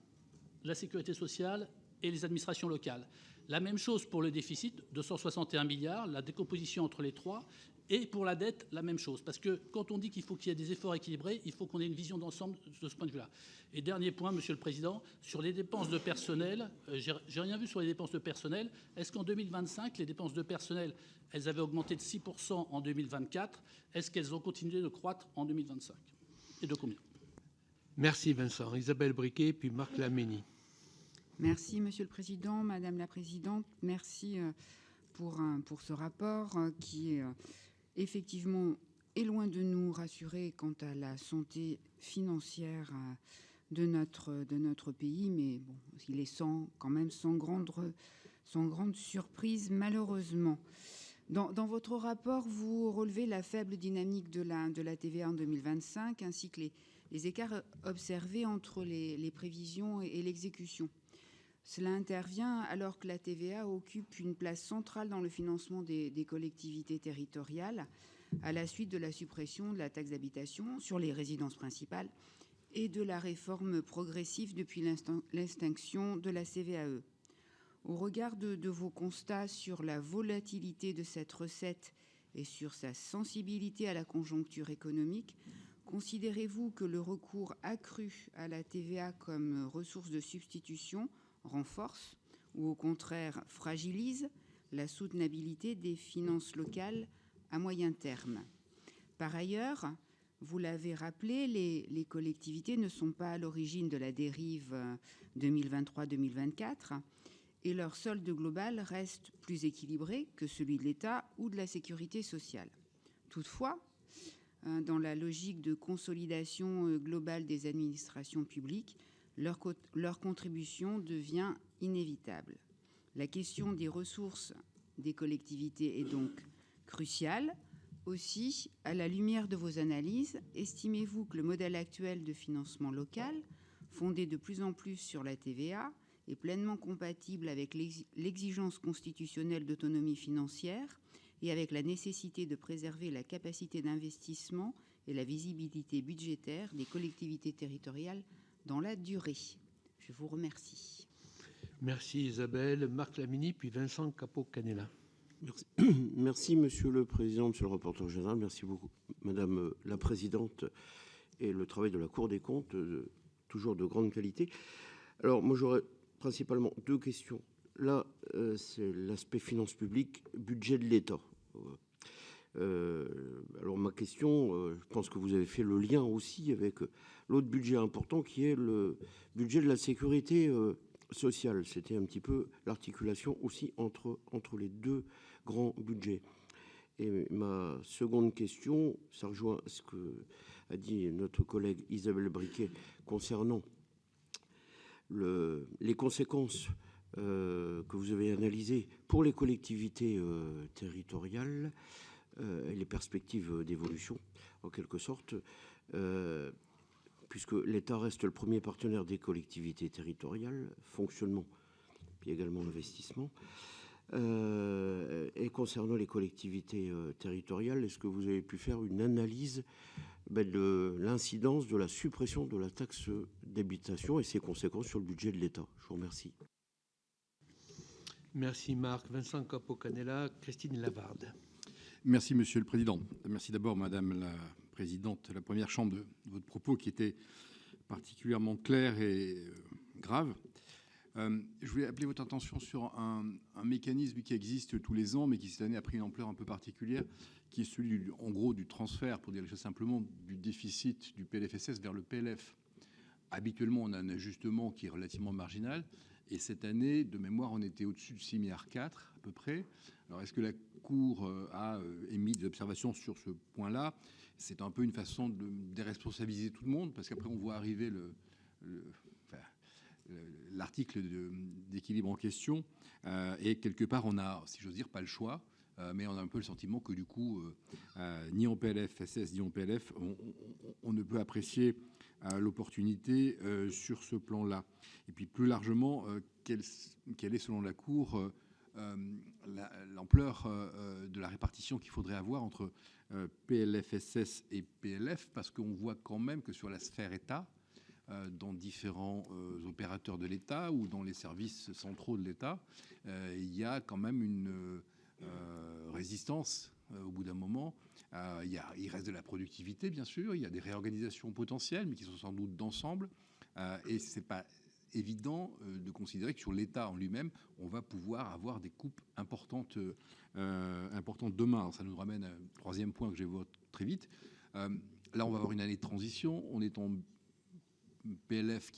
la sécurité sociale et les administrations locales. La même chose pour le déficit, 261 milliards, la décomposition entre les trois. Et pour la dette, la même chose. Parce que quand on dit qu'il faut qu'il y ait des efforts équilibrés, il faut qu'on ait une vision d'ensemble de ce point de vue-là. Et dernier point, Monsieur le Président, sur les dépenses de personnel, j'ai rien vu sur les dépenses de personnel. Est-ce qu'en 2025, les dépenses de personnel, elles avaient augmenté de 6% en 2024? Est-ce qu'elles ont continué de croître en 2025? Et de combien? Merci Vincent. Isabelle Briquet, puis Marc Laménie. Merci Monsieur le Président, Madame la Présidente. Merci pour ce rapport qui effectivement est loin de nous rassurer quant à la santé financière de notre pays, mais bon, il est quand même sans grande surprise malheureusement. Dans votre rapport, vous relevez la faible dynamique de la TVA en 2025, ainsi que les écarts observés entre les prévisions et l'exécution. Cela intervient alors que la TVA occupe une place centrale dans le financement des collectivités territoriales à la suite de la suppression de la taxe d'habitation sur les résidences principales et de la réforme progressive depuis l'extinction de la CVAE. Au regard de vos constats sur la volatilité de cette recette et sur sa sensibilité à la conjoncture économique, considérez-vous que le recours accru à la TVA comme ressource de substitution renforce ou au contraire fragilise la soutenabilité des finances locales à moyen terme? Par ailleurs, vous l'avez rappelé, les collectivités ne sont pas à l'origine de la dérive 2023-2024 et leur solde global reste plus équilibré que celui de l'État ou de la sécurité sociale. Toutefois, dans la logique de consolidation globale des administrations publiques, leur contribution devient inévitable. La question des ressources des collectivités est donc cruciale. Aussi, à la lumière de vos analyses, estimez-vous que le modèle actuel de financement local, fondé de plus en plus sur la TVA, est pleinement compatible avec l'exigence constitutionnelle d'autonomie financière et avec la nécessité de préserver la capacité d'investissement et la visibilité budgétaire des collectivités territoriales dans la durée. Je vous remercie. Merci Isabelle. Marc Lamini, puis Vincent Capo-Canella. Merci. Merci, Monsieur le Président, Monsieur le rapporteur général. Merci beaucoup, Madame la Présidente, et le travail de la Cour des comptes, toujours de grande qualité. Alors, moi, j'aurais principalement deux questions. Là, c'est l'aspect finances publiques, budget de l'État. Alors, ma question, je pense que vous avez fait le lien aussi avec l'autre budget important qui est le budget de la sécurité sociale. C'était un petit peu l'articulation aussi entre les deux grands budgets. Et ma seconde question, ça rejoint ce que a dit notre collègue Isabelle Briquet concernant les conséquences que vous avez analysées pour les collectivités territoriales et les perspectives d'évolution, en quelque sorte, puisque l'État reste le premier partenaire des collectivités territoriales, fonctionnement, puis également investissement. Et concernant les collectivités territoriales, est-ce que vous avez pu faire une analyse de l'incidence de la suppression de la taxe d'habitation et ses conséquences sur le budget de l'État? Je vous remercie. Merci Marc. Vincent Capo-Canella, Christine Lavarde. Merci Monsieur le Président. Merci d'abord Madame la Présidente de la Première Chambre de votre propos qui était particulièrement clair et grave. Je voulais appeler votre attention sur un mécanisme qui existe tous les ans, mais qui cette année a pris une ampleur un peu particulière, qui est celui, en gros, du transfert, pour dire les choses simplement, du déficit du PLFSS vers le PLF. Habituellement, on a un ajustement qui est relativement marginal, et cette année, de mémoire, on était au-dessus de 6,4 milliards à peu près. Alors, est-ce que la Cour a émis des observations sur ce point-là? C'est un peu une façon de déresponsabiliser tout le monde, parce qu'après, on voit arriver l'article d'équilibre en question, et quelque part on a, si j'ose dire, pas le choix, mais on a un peu le sentiment que du coup ni en PLFSS ni en PLF on ne peut apprécier l'opportunité sur ce plan-là. Et puis plus largement, quelle est selon la Cour l'ampleur de la répartition qu'il faudrait avoir entre PLFSS et PLF, parce qu'on voit quand même que sur la sphère État, dans différents opérateurs de l'État ou dans les services centraux de l'État, il y a quand même une résistance au bout d'un moment. Il reste de la productivité, bien sûr, il y a des réorganisations potentielles, mais qui sont sans doute d'ensemble, et c'est pas évident de considérer que sur l'État en lui-même, on va pouvoir avoir des coupes importantes demain. Alors ça nous ramène à un troisième point que j'évoque très vite. Là, on va avoir une année de transition, on est en PLF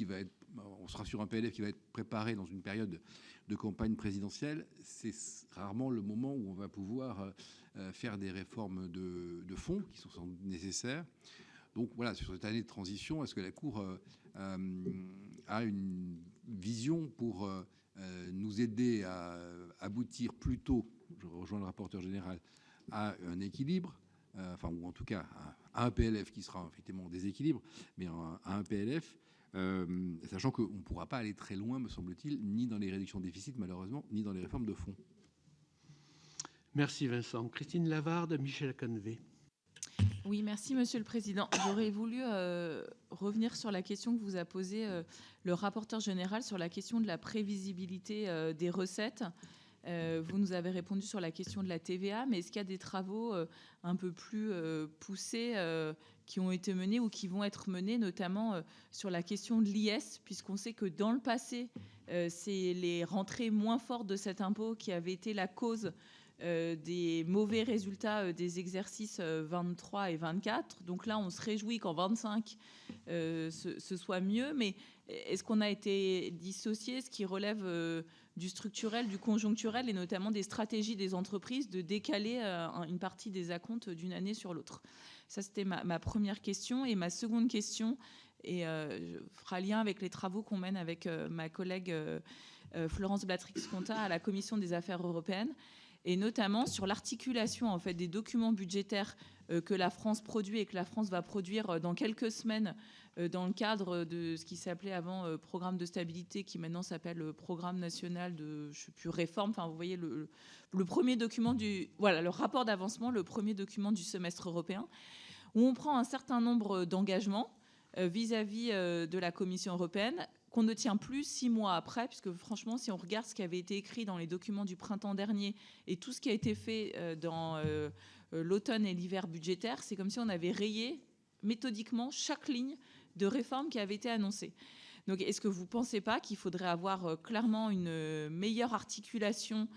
on sera sur un PLF qui va être préparé dans une période de campagne présidentielle. C'est rarement le moment où on va pouvoir faire des réformes de fond qui sont sans doute nécessaires. Donc voilà, sur cette année de transition, est-ce que la Cour a une vision pour nous aider à aboutir plus tôt, je rejoins le rapporteur général, à un équilibre, ou en tout cas à un PLF qui sera effectivement en déséquilibre, mais à un PLF, sachant qu'on ne pourra pas aller très loin, me semble-t-il, ni dans les réductions de déficit, malheureusement, ni dans les réformes de fond. Merci Vincent. Christine Lavarde, Michel Cannevet. Oui, merci Monsieur le Président. J'aurais voulu revenir sur la question que vous a posée le rapporteur général sur la question de la prévisibilité des recettes. Vous nous avez répondu sur la question de la TVA, mais est-ce qu'il y a des travaux un peu plus poussés qui ont été menés ou qui vont être menés, notamment sur la question de l'IS, puisqu'on sait que dans le passé, c'est les rentrées moins fortes de cet impôt qui avaient été la cause des mauvais résultats des exercices 23 et 24. Donc là, on se réjouit qu'en 25, ce soit mieux. Mais est-ce qu'on a été dissocié, ce qui relève du structurel, du conjoncturel et notamment des stratégies des entreprises de décaler une partie des acomptes d'une année sur l'autre? Ça, c'était ma première question. Et ma seconde question fera lien avec les travaux qu'on mène avec ma collègue Florence Blatrix-Contat à la Commission des affaires européennes. et notamment sur l'articulation en fait des documents budgétaires que la France produit et que la France va produire dans quelques semaines dans le cadre de ce qui s'appelait avant programme de stabilité, qui maintenant s'appelle programme national de, je sais plus, réforme. Enfin, vous voyez le premier document le rapport d'avancement, le premier document du semestre européen, où on prend un certain nombre d'engagements vis-à-vis de la Commission européenne, qu'on ne tient plus 6 mois après, puisque franchement, si on regarde ce qui avait été écrit dans les documents du printemps dernier et tout ce qui a été fait dans l'automne et l'hiver budgétaire, c'est comme si on avait rayé méthodiquement chaque ligne de réforme qui avait été annoncée. Donc, est-ce que vous ne pensez pas qu'il faudrait avoir clairement une meilleure articulation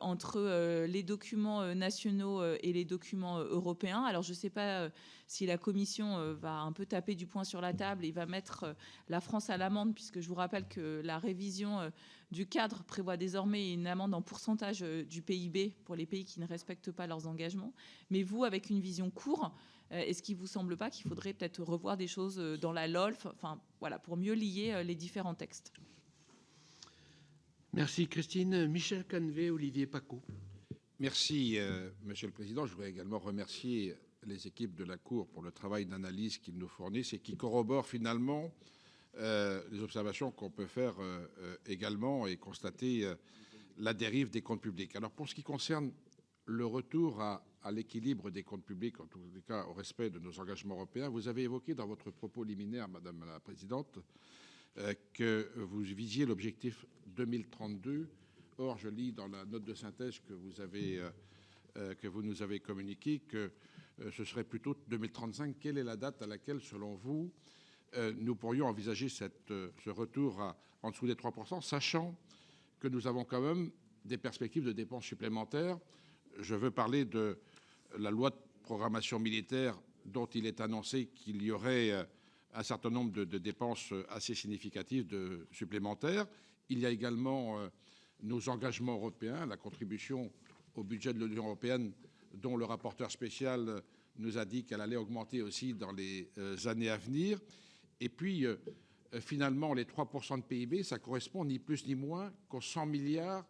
entre les documents nationaux et les documents européens? Alors, je ne sais pas si la Commission va un peu taper du poing sur la table et va mettre la France à l'amende, puisque je vous rappelle que la révision du cadre prévoit désormais une amende en pourcentage du PIB pour les pays qui ne respectent pas leurs engagements. Mais vous, avec une vision courte, est-ce qu'il ne vous semble pas qu'il faudrait peut-être revoir des choses dans la LOLF, enfin, voilà, pour mieux lier les différents textes? Merci Christine. Michel Cannevet, Olivier Paccaud. Merci, Monsieur le Président. Je voudrais également remercier les équipes de la Cour pour le travail d'analyse qu'ils nous fournissent et qui corroborent finalement les observations qu'on peut faire également et constater la dérive des comptes publics. Alors, pour ce qui concerne le retour à l'équilibre des comptes publics, en tout cas au respect de nos engagements européens, vous avez évoqué dans votre propos liminaire, Madame la Présidente, que vous visiez l'objectif 2032. Or, je lis dans la note de synthèse que vous nous avez communiquée que ce serait plutôt 2035. Quelle est la date à laquelle, selon vous, nous pourrions envisager ce retour en dessous des 3%, sachant que nous avons quand même des perspectives de dépenses supplémentaires? Je veux parler de la loi de programmation militaire dont il est annoncé qu'il y aurait un certain nombre de dépenses assez significatives supplémentaires. Il y a également nos engagements européens, la contribution au budget de l'Union européenne dont le rapporteur spécial nous a dit qu'elle allait augmenter aussi dans les années à venir. Et puis, finalement, les 3% de PIB, ça correspond ni plus ni moins qu'aux 100 milliards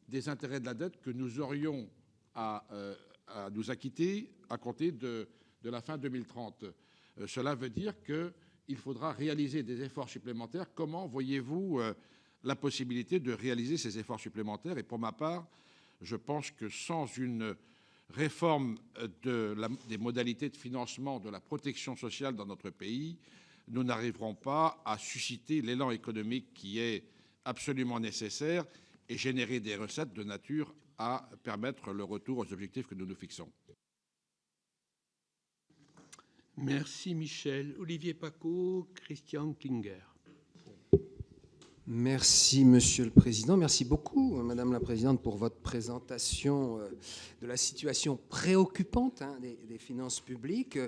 des intérêts de la dette que nous aurions à nous acquitter à compter de la fin 2030. Cela veut dire qu'il faudra réaliser des efforts supplémentaires. Comment voyez-vous la possibilité de réaliser ces efforts supplémentaires? Et pour ma part, je pense que sans une réforme des modalités de financement de la protection sociale dans notre pays, nous n'arriverons pas à susciter l'élan économique qui est absolument nécessaire et générer des recettes de nature à permettre le retour aux objectifs que nous nous fixons. Merci Michel. Olivier Paccaud, Christian Klinger. Merci Monsieur le Président. Merci beaucoup Madame la Présidente pour votre présentation de la situation préoccupante des finances publiques.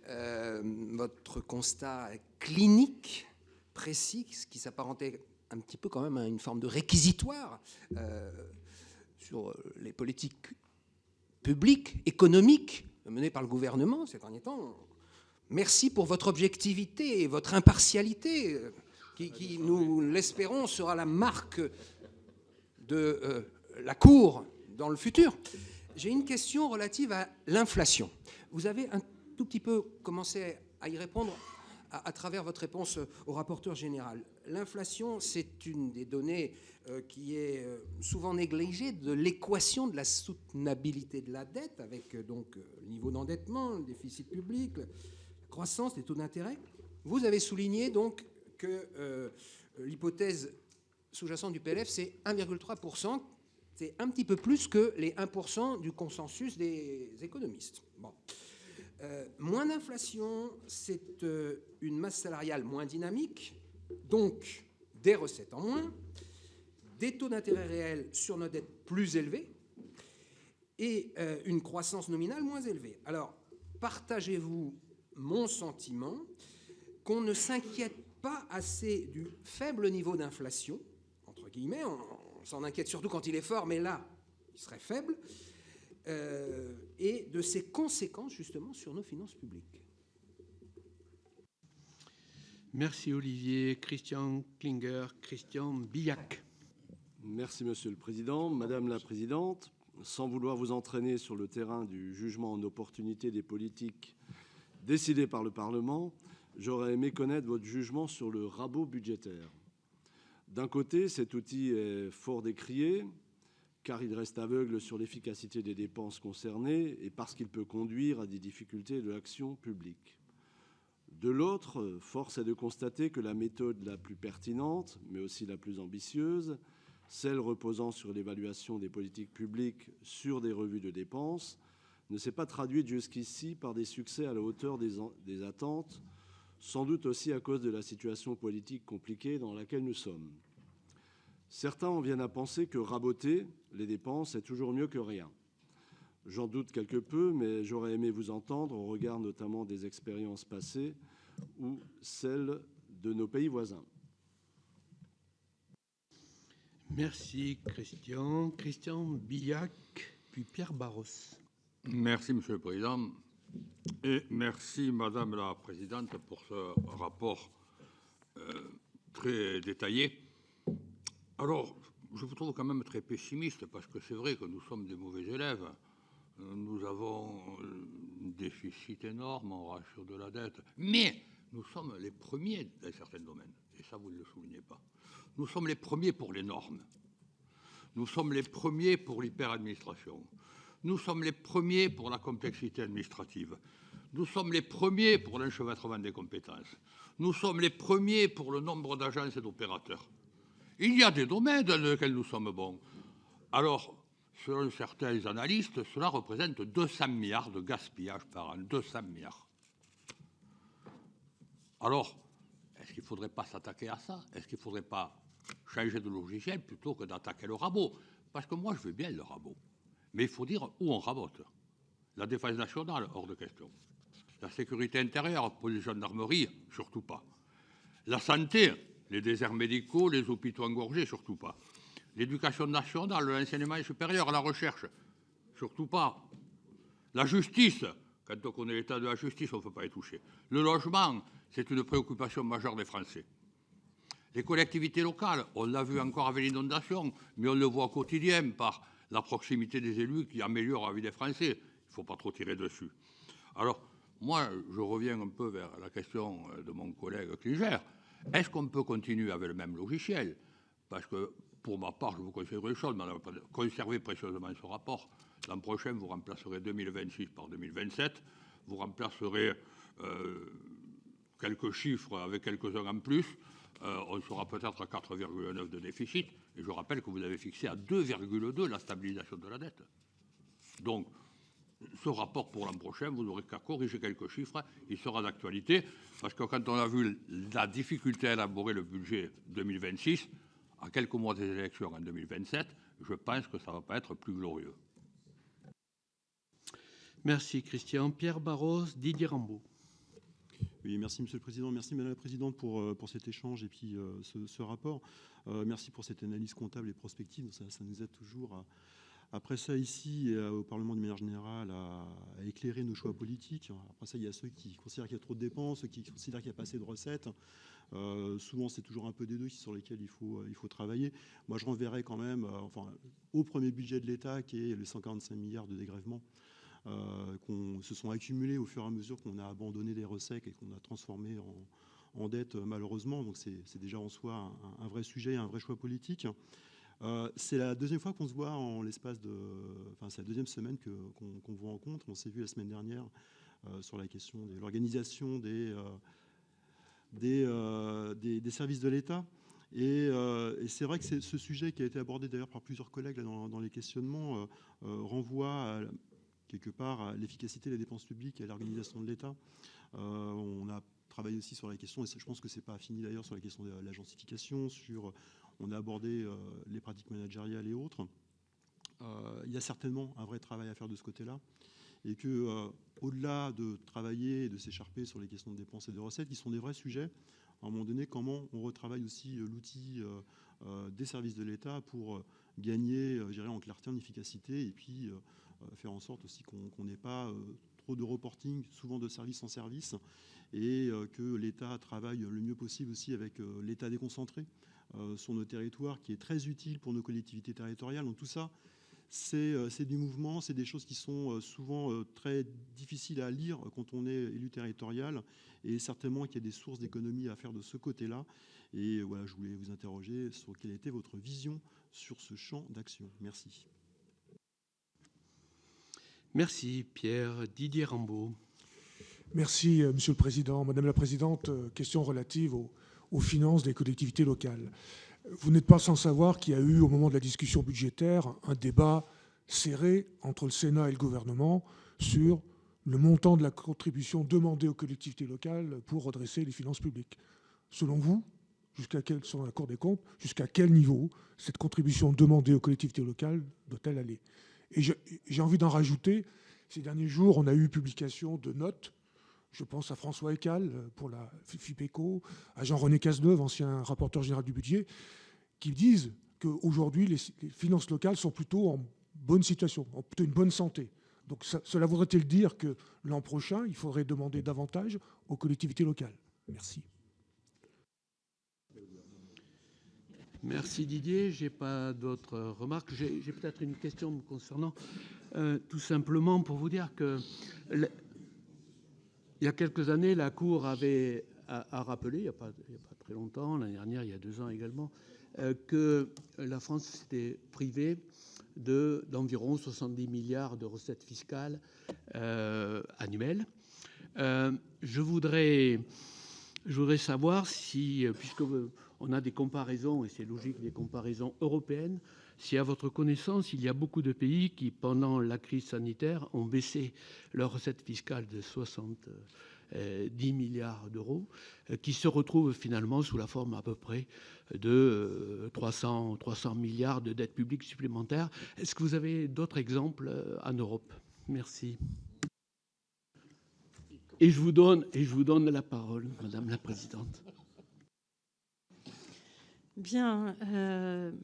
Votre constat clinique, précis, ce qui s'apparentait un petit peu quand même à une forme de réquisitoire sur les politiques publiques, économiques menées par le gouvernement ces derniers temps. Merci pour votre objectivité et votre impartialité qui nous l'espérons, sera la marque de la Cour dans le futur. J'ai une question relative à l'inflation. Vous avez un tout petit peu commencé à y répondre à travers votre réponse au rapporteur général. L'inflation, c'est une des données qui est souvent négligée de l'équation de la soutenabilité de la dette, avec donc le niveau d'endettement, le déficit public, la croissance, les taux d'intérêt. Vous avez souligné donc que l'hypothèse sous-jacente du PLF, c'est 1,3%. C'est un petit peu plus que les 1% du consensus des économistes. Bon. Moins d'inflation, c'est une masse salariale moins dynamique, donc des recettes en moins, des taux d'intérêt réels sur nos dettes plus élevés et une croissance nominale moins élevée. Alors, partagez-vous mon sentiment qu'on ne s'inquiète pas assez du faible niveau d'inflation, entre guillemets, on s'en inquiète surtout quand il est fort, mais là, il serait faible, et de ses conséquences justement sur nos finances publiques. Merci Olivier. Christian Klinger, Christian Billac. Merci Monsieur le Président. Madame la Présidente, sans vouloir vous entraîner sur le terrain du jugement en opportunité des politiques décidées par le Parlement, j'aurais aimé connaître votre jugement sur le rabot budgétaire. D'un côté, cet outil est fort décrié, car il reste aveugle sur l'efficacité des dépenses concernées et parce qu'il peut conduire à des difficultés de l'action publique. De l'autre, force est de constater que la méthode la plus pertinente, mais aussi la plus ambitieuse, celle reposant sur l'évaluation des politiques publiques sur des revues de dépenses, ne s'est pas traduite jusqu'ici par des succès à la hauteur des attentes, sans doute aussi à cause de la situation politique compliquée dans laquelle nous sommes. Certains en viennent à penser que raboter les dépenses est toujours mieux que rien. J'en doute quelque peu, mais j'aurais aimé vous entendre au regard notamment des expériences passées ou celles de nos pays voisins. Merci Christian. Christian Billac, puis Pierre Barros. Merci Monsieur le Président et merci Madame la Présidente pour ce rapport très détaillé. Alors, je vous trouve quand même très pessimiste parce que c'est vrai que nous sommes des mauvais élèves. Nous avons un déficit énorme, on rassure de la dette, mais nous sommes les premiers dans certains domaines, et ça vous ne le soulignez pas. Nous sommes les premiers pour les normes, nous sommes les premiers pour l'hyperadministration, nous sommes les premiers pour la complexité administrative, nous sommes les premiers pour l'enchevêtrement des compétences, nous sommes les premiers pour le nombre d'agences et d'opérateurs. Il y a des domaines dans lesquels nous sommes bons. Alors, selon certains analystes, cela représente 200 milliards de gaspillage par an. 200 milliards. Alors, est-ce qu'il ne faudrait pas s'attaquer à ça? Est-ce qu'il ne faudrait pas changer de logiciel plutôt que d'attaquer le rabot? Parce que moi, je veux bien le rabot. Mais il faut dire où on rabote. La défense nationale, hors de question. La sécurité intérieure, police, gendarmerie, surtout pas. La santé, les déserts médicaux, les hôpitaux engorgés, surtout pas. L'éducation nationale, l'enseignement supérieur, la recherche, surtout pas. La justice, quand on connaît l'état de la justice, on ne peut pas y toucher. Le logement, c'est une préoccupation majeure des Français. Les collectivités locales, on l'a vu encore avec l'inondation, mais on le voit au quotidien par la proximité des élus qui améliore la vie des Français. Il ne faut pas trop tirer dessus. Alors, moi, je reviens un peu vers la question de mon collègue Klinger. Est-ce qu'on peut continuer avec le même logiciel? Parce que, pour ma part, je vous conseillerais une chose, madame, conservez précieusement ce rapport. L'an prochain, vous remplacerez 2026 par 2027. Vous remplacerez quelques chiffres avec quelques-uns en plus. On sera peut-être à 4,9 de déficit. Et je rappelle que vous avez fixé à 2,2 la stabilisation de la dette. Donc, ce rapport pour l'an prochain, vous n'aurez qu'à corriger quelques chiffres, il sera d'actualité, parce que quand on a vu la difficulté à élaborer le budget 2026, à quelques mois des élections en 2027, je pense que ça ne va pas être plus glorieux. Merci Christian. Pierre Barros, Didier Rambaud. Oui, merci Monsieur le Président, merci Madame la Présidente pour cet échange et puis ce rapport. Merci pour cette analyse comptable et prospective, ça nous aide toujours à... Après ça, ici, au Parlement de manière générale, à éclairer nos choix politiques. Après ça, il y a ceux qui considèrent qu'il y a trop de dépenses, ceux qui considèrent qu'il n'y a pas assez de recettes. Souvent, c'est toujours un peu des deux sur lesquels il faut travailler. Moi, je renverrais quand même au premier budget de l'État, qui est les 145 milliards de dégrèvements qu'on se sont accumulés au fur et à mesure qu'on a abandonné des recettes et qu'on a transformés en dette, malheureusement. Donc, c'est déjà en soi un vrai sujet, un vrai choix politique. C'est la deuxième fois qu'on se voit en l'espace de... Enfin, c'est la deuxième semaine qu'on vous rencontre. On s'est vu la semaine dernière sur la question de l'organisation des services de l'État. Et c'est vrai que ce sujet qui a été abordé d'ailleurs par plusieurs collègues là, dans les questionnements renvoie quelque part à l'efficacité des dépenses publiques et à l'organisation de l'État. On a travaillé aussi sur la question, et je pense que ce n'est pas fini d'ailleurs, sur la question de l'agentification, on a abordé les pratiques managériales et autres. Il y a certainement un vrai travail à faire de ce côté-là, et que au-delà de travailler et de s'écharper sur les questions de dépenses et de recettes, qui sont des vrais sujets, à un moment donné, comment on retravaille aussi l'outil des services de l'État pour gagner, je dirais, en clarté, en efficacité, et puis faire en sorte aussi qu'on n'ait pas trop de reporting, souvent de service en service, et que l'État travaille le mieux possible aussi avec l'État déconcentré sur nos territoires, qui est très utile pour nos collectivités territoriales. Donc tout ça, c'est du mouvement, c'est des choses qui sont souvent très difficiles à lire quand on est élu territorial, et certainement qu'il y a des sources d'économie à faire de ce côté-là. Et voilà, je voulais vous interroger sur quelle était votre vision sur ce champ d'action. Merci. Merci Pierre. Didier Rambaud. Merci Monsieur le Président. Madame la Présidente, question relative aux finances des collectivités locales. Vous n'êtes pas sans savoir qu'il y a eu, au moment de la discussion budgétaire, un débat serré entre le Sénat et le gouvernement sur le montant de la contribution demandée aux collectivités locales pour redresser les finances publiques. Selon vous, selon la Cour des comptes, jusqu'à quel niveau cette contribution demandée aux collectivités locales doit-elle aller? Et j'ai envie d'en rajouter. Ces derniers jours, on a eu publication de notes. Je pense à François Ecal pour la FIPECO, à Jean-René Cazeneuve, ancien rapporteur général du budget, qui disent qu'aujourd'hui, les finances locales sont plutôt en bonne situation, en plutôt une bonne santé. Donc cela voudrait-il dire que l'an prochain, il faudrait demander davantage aux collectivités locales? Merci. Merci Didier. Je n'ai pas d'autres remarques. J'ai peut-être une question me concernant, tout simplement pour vous dire que il y a quelques années, la Cour a rappelé, il n'y a pas très longtemps, l'année dernière, il y a 2 ans également, que la France s'était privée d'environ 70 milliards de recettes fiscales annuelles. Je voudrais savoir si, puisqu'on a des comparaisons, et c'est logique, des comparaisons européennes, si à votre connaissance, il y a beaucoup de pays qui, pendant la crise sanitaire, ont baissé leurs recettes fiscales de 70 milliards d'euros, qui se retrouvent finalement sous la forme à peu près de 300 milliards de dettes publiques supplémentaires. Est-ce que vous avez d'autres exemples en Europe? Merci. Et je vous donne la parole, Madame la Présidente. Bien,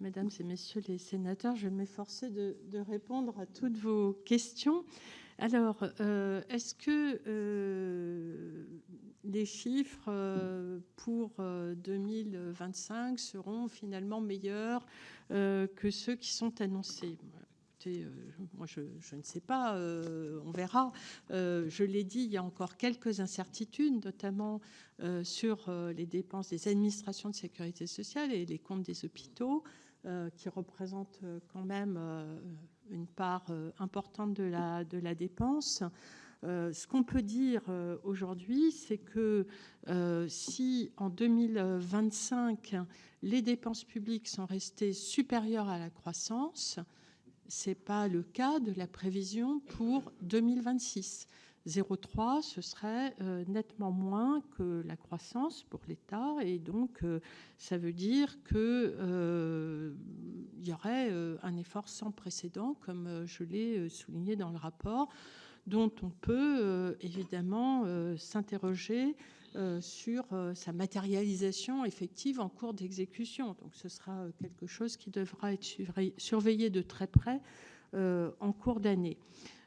mesdames et messieurs les sénateurs, je vais m'efforcer de répondre à toutes vos questions. Alors, est-ce que les chiffres pour 2025 seront finalement meilleurs que ceux qui sont annoncés? Écoutez, moi, je ne sais pas, on verra. Je l'ai dit, il y a encore quelques incertitudes, notamment sur les dépenses des administrations de sécurité sociale et les comptes des hôpitaux, qui représentent quand même une part importante de la dépense. Ce qu'on peut dire aujourd'hui, c'est que si en 2025, les dépenses publiques sont restées supérieures à la croissance, ce n'est pas le cas de la prévision pour 2026. 0,3, ce serait nettement moins que la croissance pour l'État, et donc ça veut dire qu'il y aurait un effort sans précédent, comme je l'ai souligné dans le rapport, dont on peut évidemment s'interroger sur sa matérialisation effective en cours d'exécution. Donc ce sera quelque chose qui devra être surveillé de très près en cours d'année.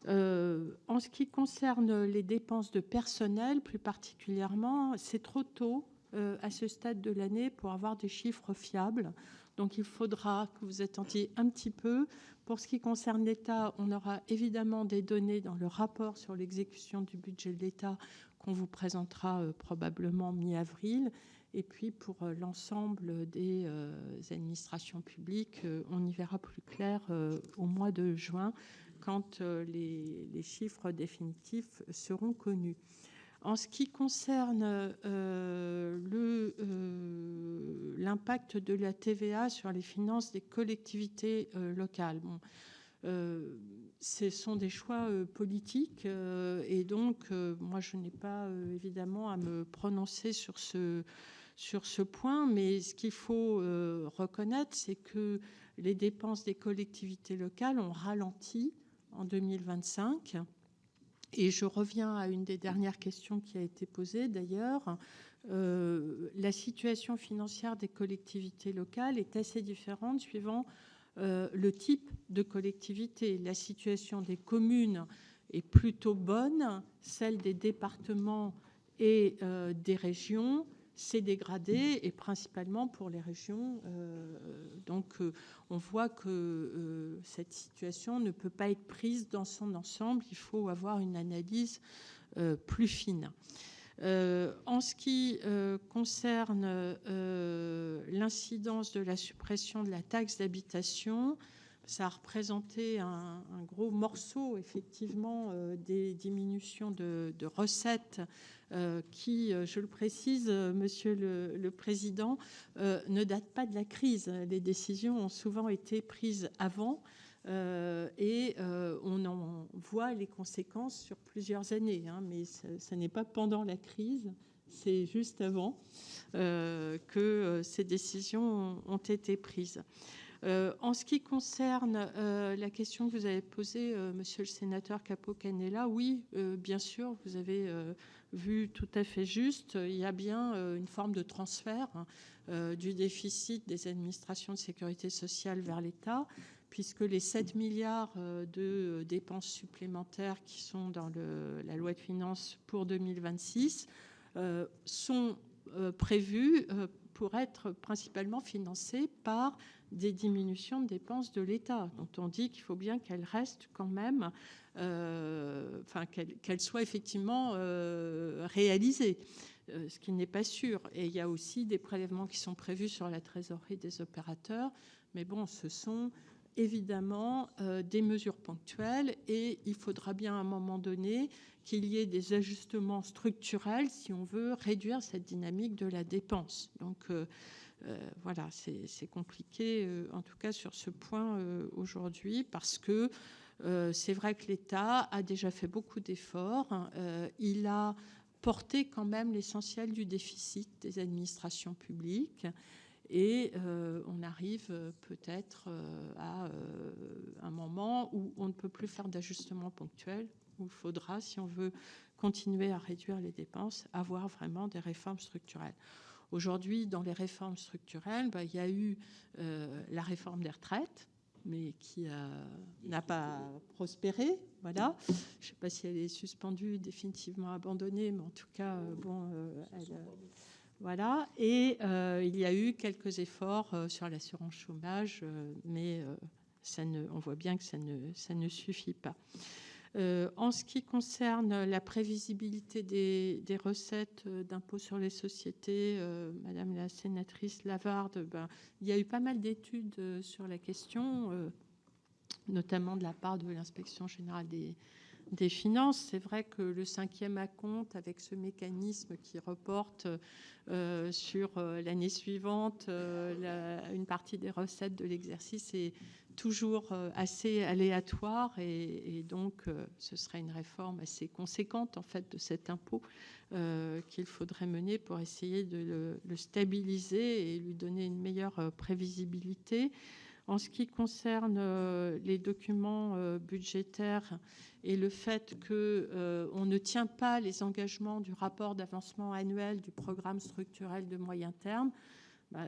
En ce qui concerne les dépenses de personnel, plus particulièrement, c'est trop tôt à ce stade de l'année pour avoir des chiffres fiables. Donc il faudra que vous attendiez un petit peu. Pour ce qui concerne l'État, on aura évidemment des données dans le rapport sur l'exécution du budget de l'État qu'on vous présentera probablement mi-avril. Et puis pour l'ensemble des administrations publiques, on y verra plus clair au mois de juin, quand les chiffres définitifs seront connus. En ce qui concerne l'impact de la TVA sur les finances des collectivités locales, ce sont des choix politiques et donc moi je n'ai pas évidemment à me prononcer sur ce point, mais ce qu'il faut reconnaître, c'est que les dépenses des collectivités locales ont ralenti en 2025. Et je reviens à une des dernières questions qui a été posée d'ailleurs. La situation financière des collectivités locales est assez différente suivant le type de collectivité. La situation des communes est plutôt bonne, celle des départements et des régions s'est dégradé, et principalement pour les régions. Donc, on voit que cette situation ne peut pas être prise dans son ensemble. Il faut avoir une analyse plus fine. En ce qui concerne l'incidence de la suppression de la taxe d'habitation, ça a représenté un gros morceau, effectivement, des diminutions de recettes qui, je le précise, Monsieur le Président, ne datent pas de la crise. Les décisions ont souvent été prises avant et on en voit les conséquences sur plusieurs années, hein, mais ce n'est pas pendant la crise, c'est juste avant que ces décisions ont été prises. En ce qui concerne la question que vous avez posée, monsieur le sénateur Capo-Canella, oui, bien sûr, vous avez vu tout à fait juste. Il y a bien une forme de transfert du déficit des administrations de sécurité sociale vers l'État, puisque les 7 milliards de dépenses supplémentaires qui sont dans la loi de finances pour 2026 sont prévus pour être principalement financés par des diminutions de dépenses de l'État, dont on dit qu'il faut bien qu'elles restent quand même, qu'elles soient effectivement réalisées, ce qui n'est pas sûr. Et il y a aussi des prélèvements qui sont prévus sur la trésorerie des opérateurs, mais bon, ce sont évidemment des mesures ponctuelles, et il faudra bien à un moment donné qu'il y ait des ajustements structurels si on veut réduire cette dynamique de la dépense. Donc voilà, c'est compliqué, en tout cas sur ce point aujourd'hui, parce que c'est vrai que l'État a déjà fait beaucoup d'efforts. Il a porté quand même l'essentiel du déficit des administrations publiques. Et on arrive peut-être à un moment où on ne peut plus faire d'ajustements ponctuels, où il faudra, si on veut continuer à réduire les dépenses, avoir vraiment des réformes structurelles. Aujourd'hui, dans les réformes structurelles, il y a eu la réforme des retraites, mais qui n'a pas prospéré. Voilà. Je ne sais pas si elle est suspendue, définitivement abandonnée, mais en tout cas, voilà. Et il y a eu quelques efforts sur l'assurance chômage, mais on voit bien que ça ne suffit pas. En ce qui concerne la prévisibilité des recettes d'impôt sur les sociétés, Madame la sénatrice Lavarde, il y a eu pas mal d'études sur la question, notamment de la part de l'Inspection générale des finances. C'est vrai que le 5e acompte, avec ce mécanisme qui reporte sur l'année suivante une partie des recettes de l'exercice, est toujours assez aléatoire, et donc ce serait une réforme assez conséquente en fait de cet impôt qu'il faudrait mener pour essayer de le stabiliser et lui donner une meilleure prévisibilité. En ce qui concerne les documents budgétaires et le fait qu'on ne tient pas les engagements du rapport d'avancement annuel du programme structurel de moyen terme,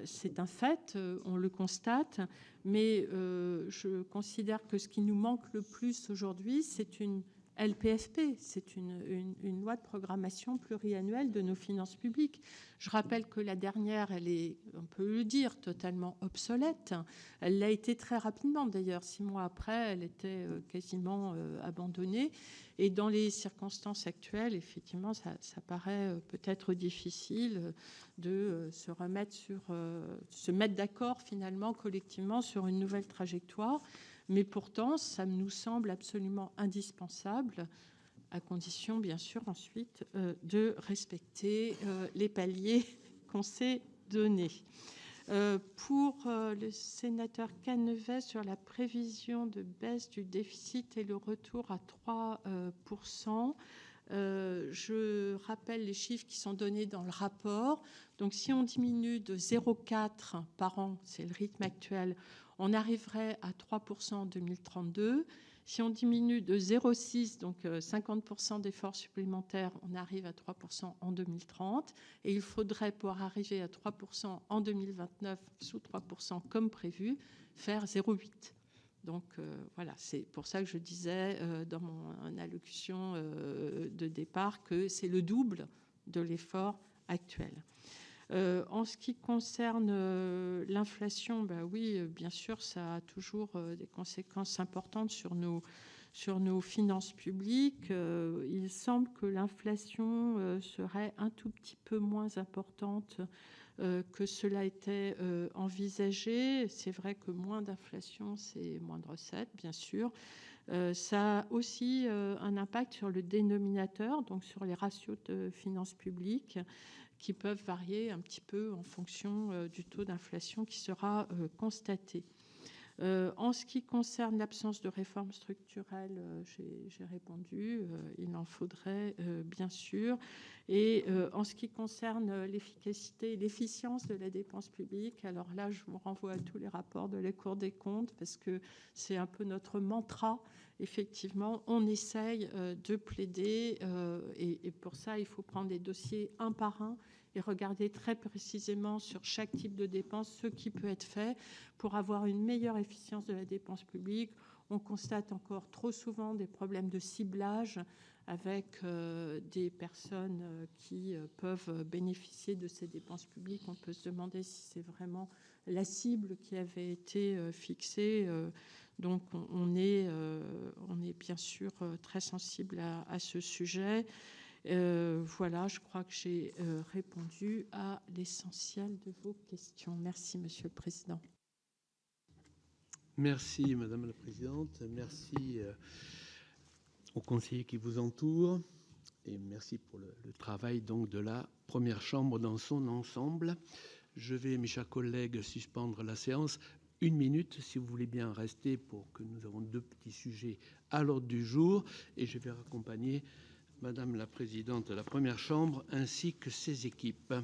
c'est un fait, on le constate, mais je considère que ce qui nous manque le plus aujourd'hui, c'est une LPFP, c'est une loi de programmation pluriannuelle de nos finances publiques. Je rappelle que la dernière, elle est, on peut le dire, totalement obsolète. Elle l'a été très rapidement, d'ailleurs. 6 mois après, elle était quasiment abandonnée. Et dans les circonstances actuelles, effectivement, ça paraît peut-être difficile de se mettre d'accord finalement collectivement sur une nouvelle trajectoire. Mais pourtant, ça nous semble absolument indispensable, à condition, bien sûr, ensuite, de respecter les paliers qu'on s'est donnés. Pour le sénateur Canevet, sur la prévision de baisse du déficit et le retour à 3%, je rappelle les chiffres qui sont donnés dans le rapport. Donc, si on diminue de 0,4 par an, c'est le rythme actuel, on arriverait à 3% en 2032. Si on diminue de 0,6, donc 50% d'efforts supplémentaires, on arrive à 3% en 2030. Et il faudrait, pour arriver à 3% en 2029, sous 3% comme prévu, faire 0,8. Donc voilà, c'est pour ça que je disais dans mon allocution de départ que c'est le double de l'effort actuel. En ce qui concerne l'inflation, oui, bien sûr, ça a toujours des conséquences importantes sur nos finances publiques. Il semble que l'inflation serait un tout petit peu moins importante que cela était envisagé. C'est vrai que moins d'inflation, c'est moins de recettes, bien sûr. Ça a aussi un impact sur le dénominateur, donc sur les ratios de finances publiques, qui peuvent varier un petit peu en fonction du taux d'inflation qui sera constaté. En ce qui concerne l'absence de réforme structurelle, j'ai répondu, il en faudrait bien sûr. Et en ce qui concerne l'efficacité et l'efficience de la dépense publique, alors là, je vous renvoie à tous les rapports de la Cour des comptes parce que c'est un peu notre mantra. Effectivement, on essaye de plaider et pour ça, il faut prendre les dossiers un par un et regarder très précisément sur chaque type de dépense ce qui peut être fait pour avoir une meilleure efficience de la dépense publique. On constate encore trop souvent des problèmes de ciblage avec des personnes qui peuvent bénéficier de ces dépenses publiques. On peut se demander si c'est vraiment la cible qui avait été fixée. Donc on est bien sûr très sensible à ce sujet. Voilà, je crois que j'ai répondu à l'essentiel de vos questions. Merci, Monsieur le Président. Merci, Madame la Présidente. Merci aux conseillers qui vous entourent. Et merci pour le travail donc, de la première chambre dans son ensemble. Je vais, mes chers collègues, suspendre la séance. 1 minute, si vous voulez bien rester, pour que nous avons 2 petits sujets à l'ordre du jour. Et je vais raccompagner Madame la Présidente de la Première Chambre ainsi que ses équipes.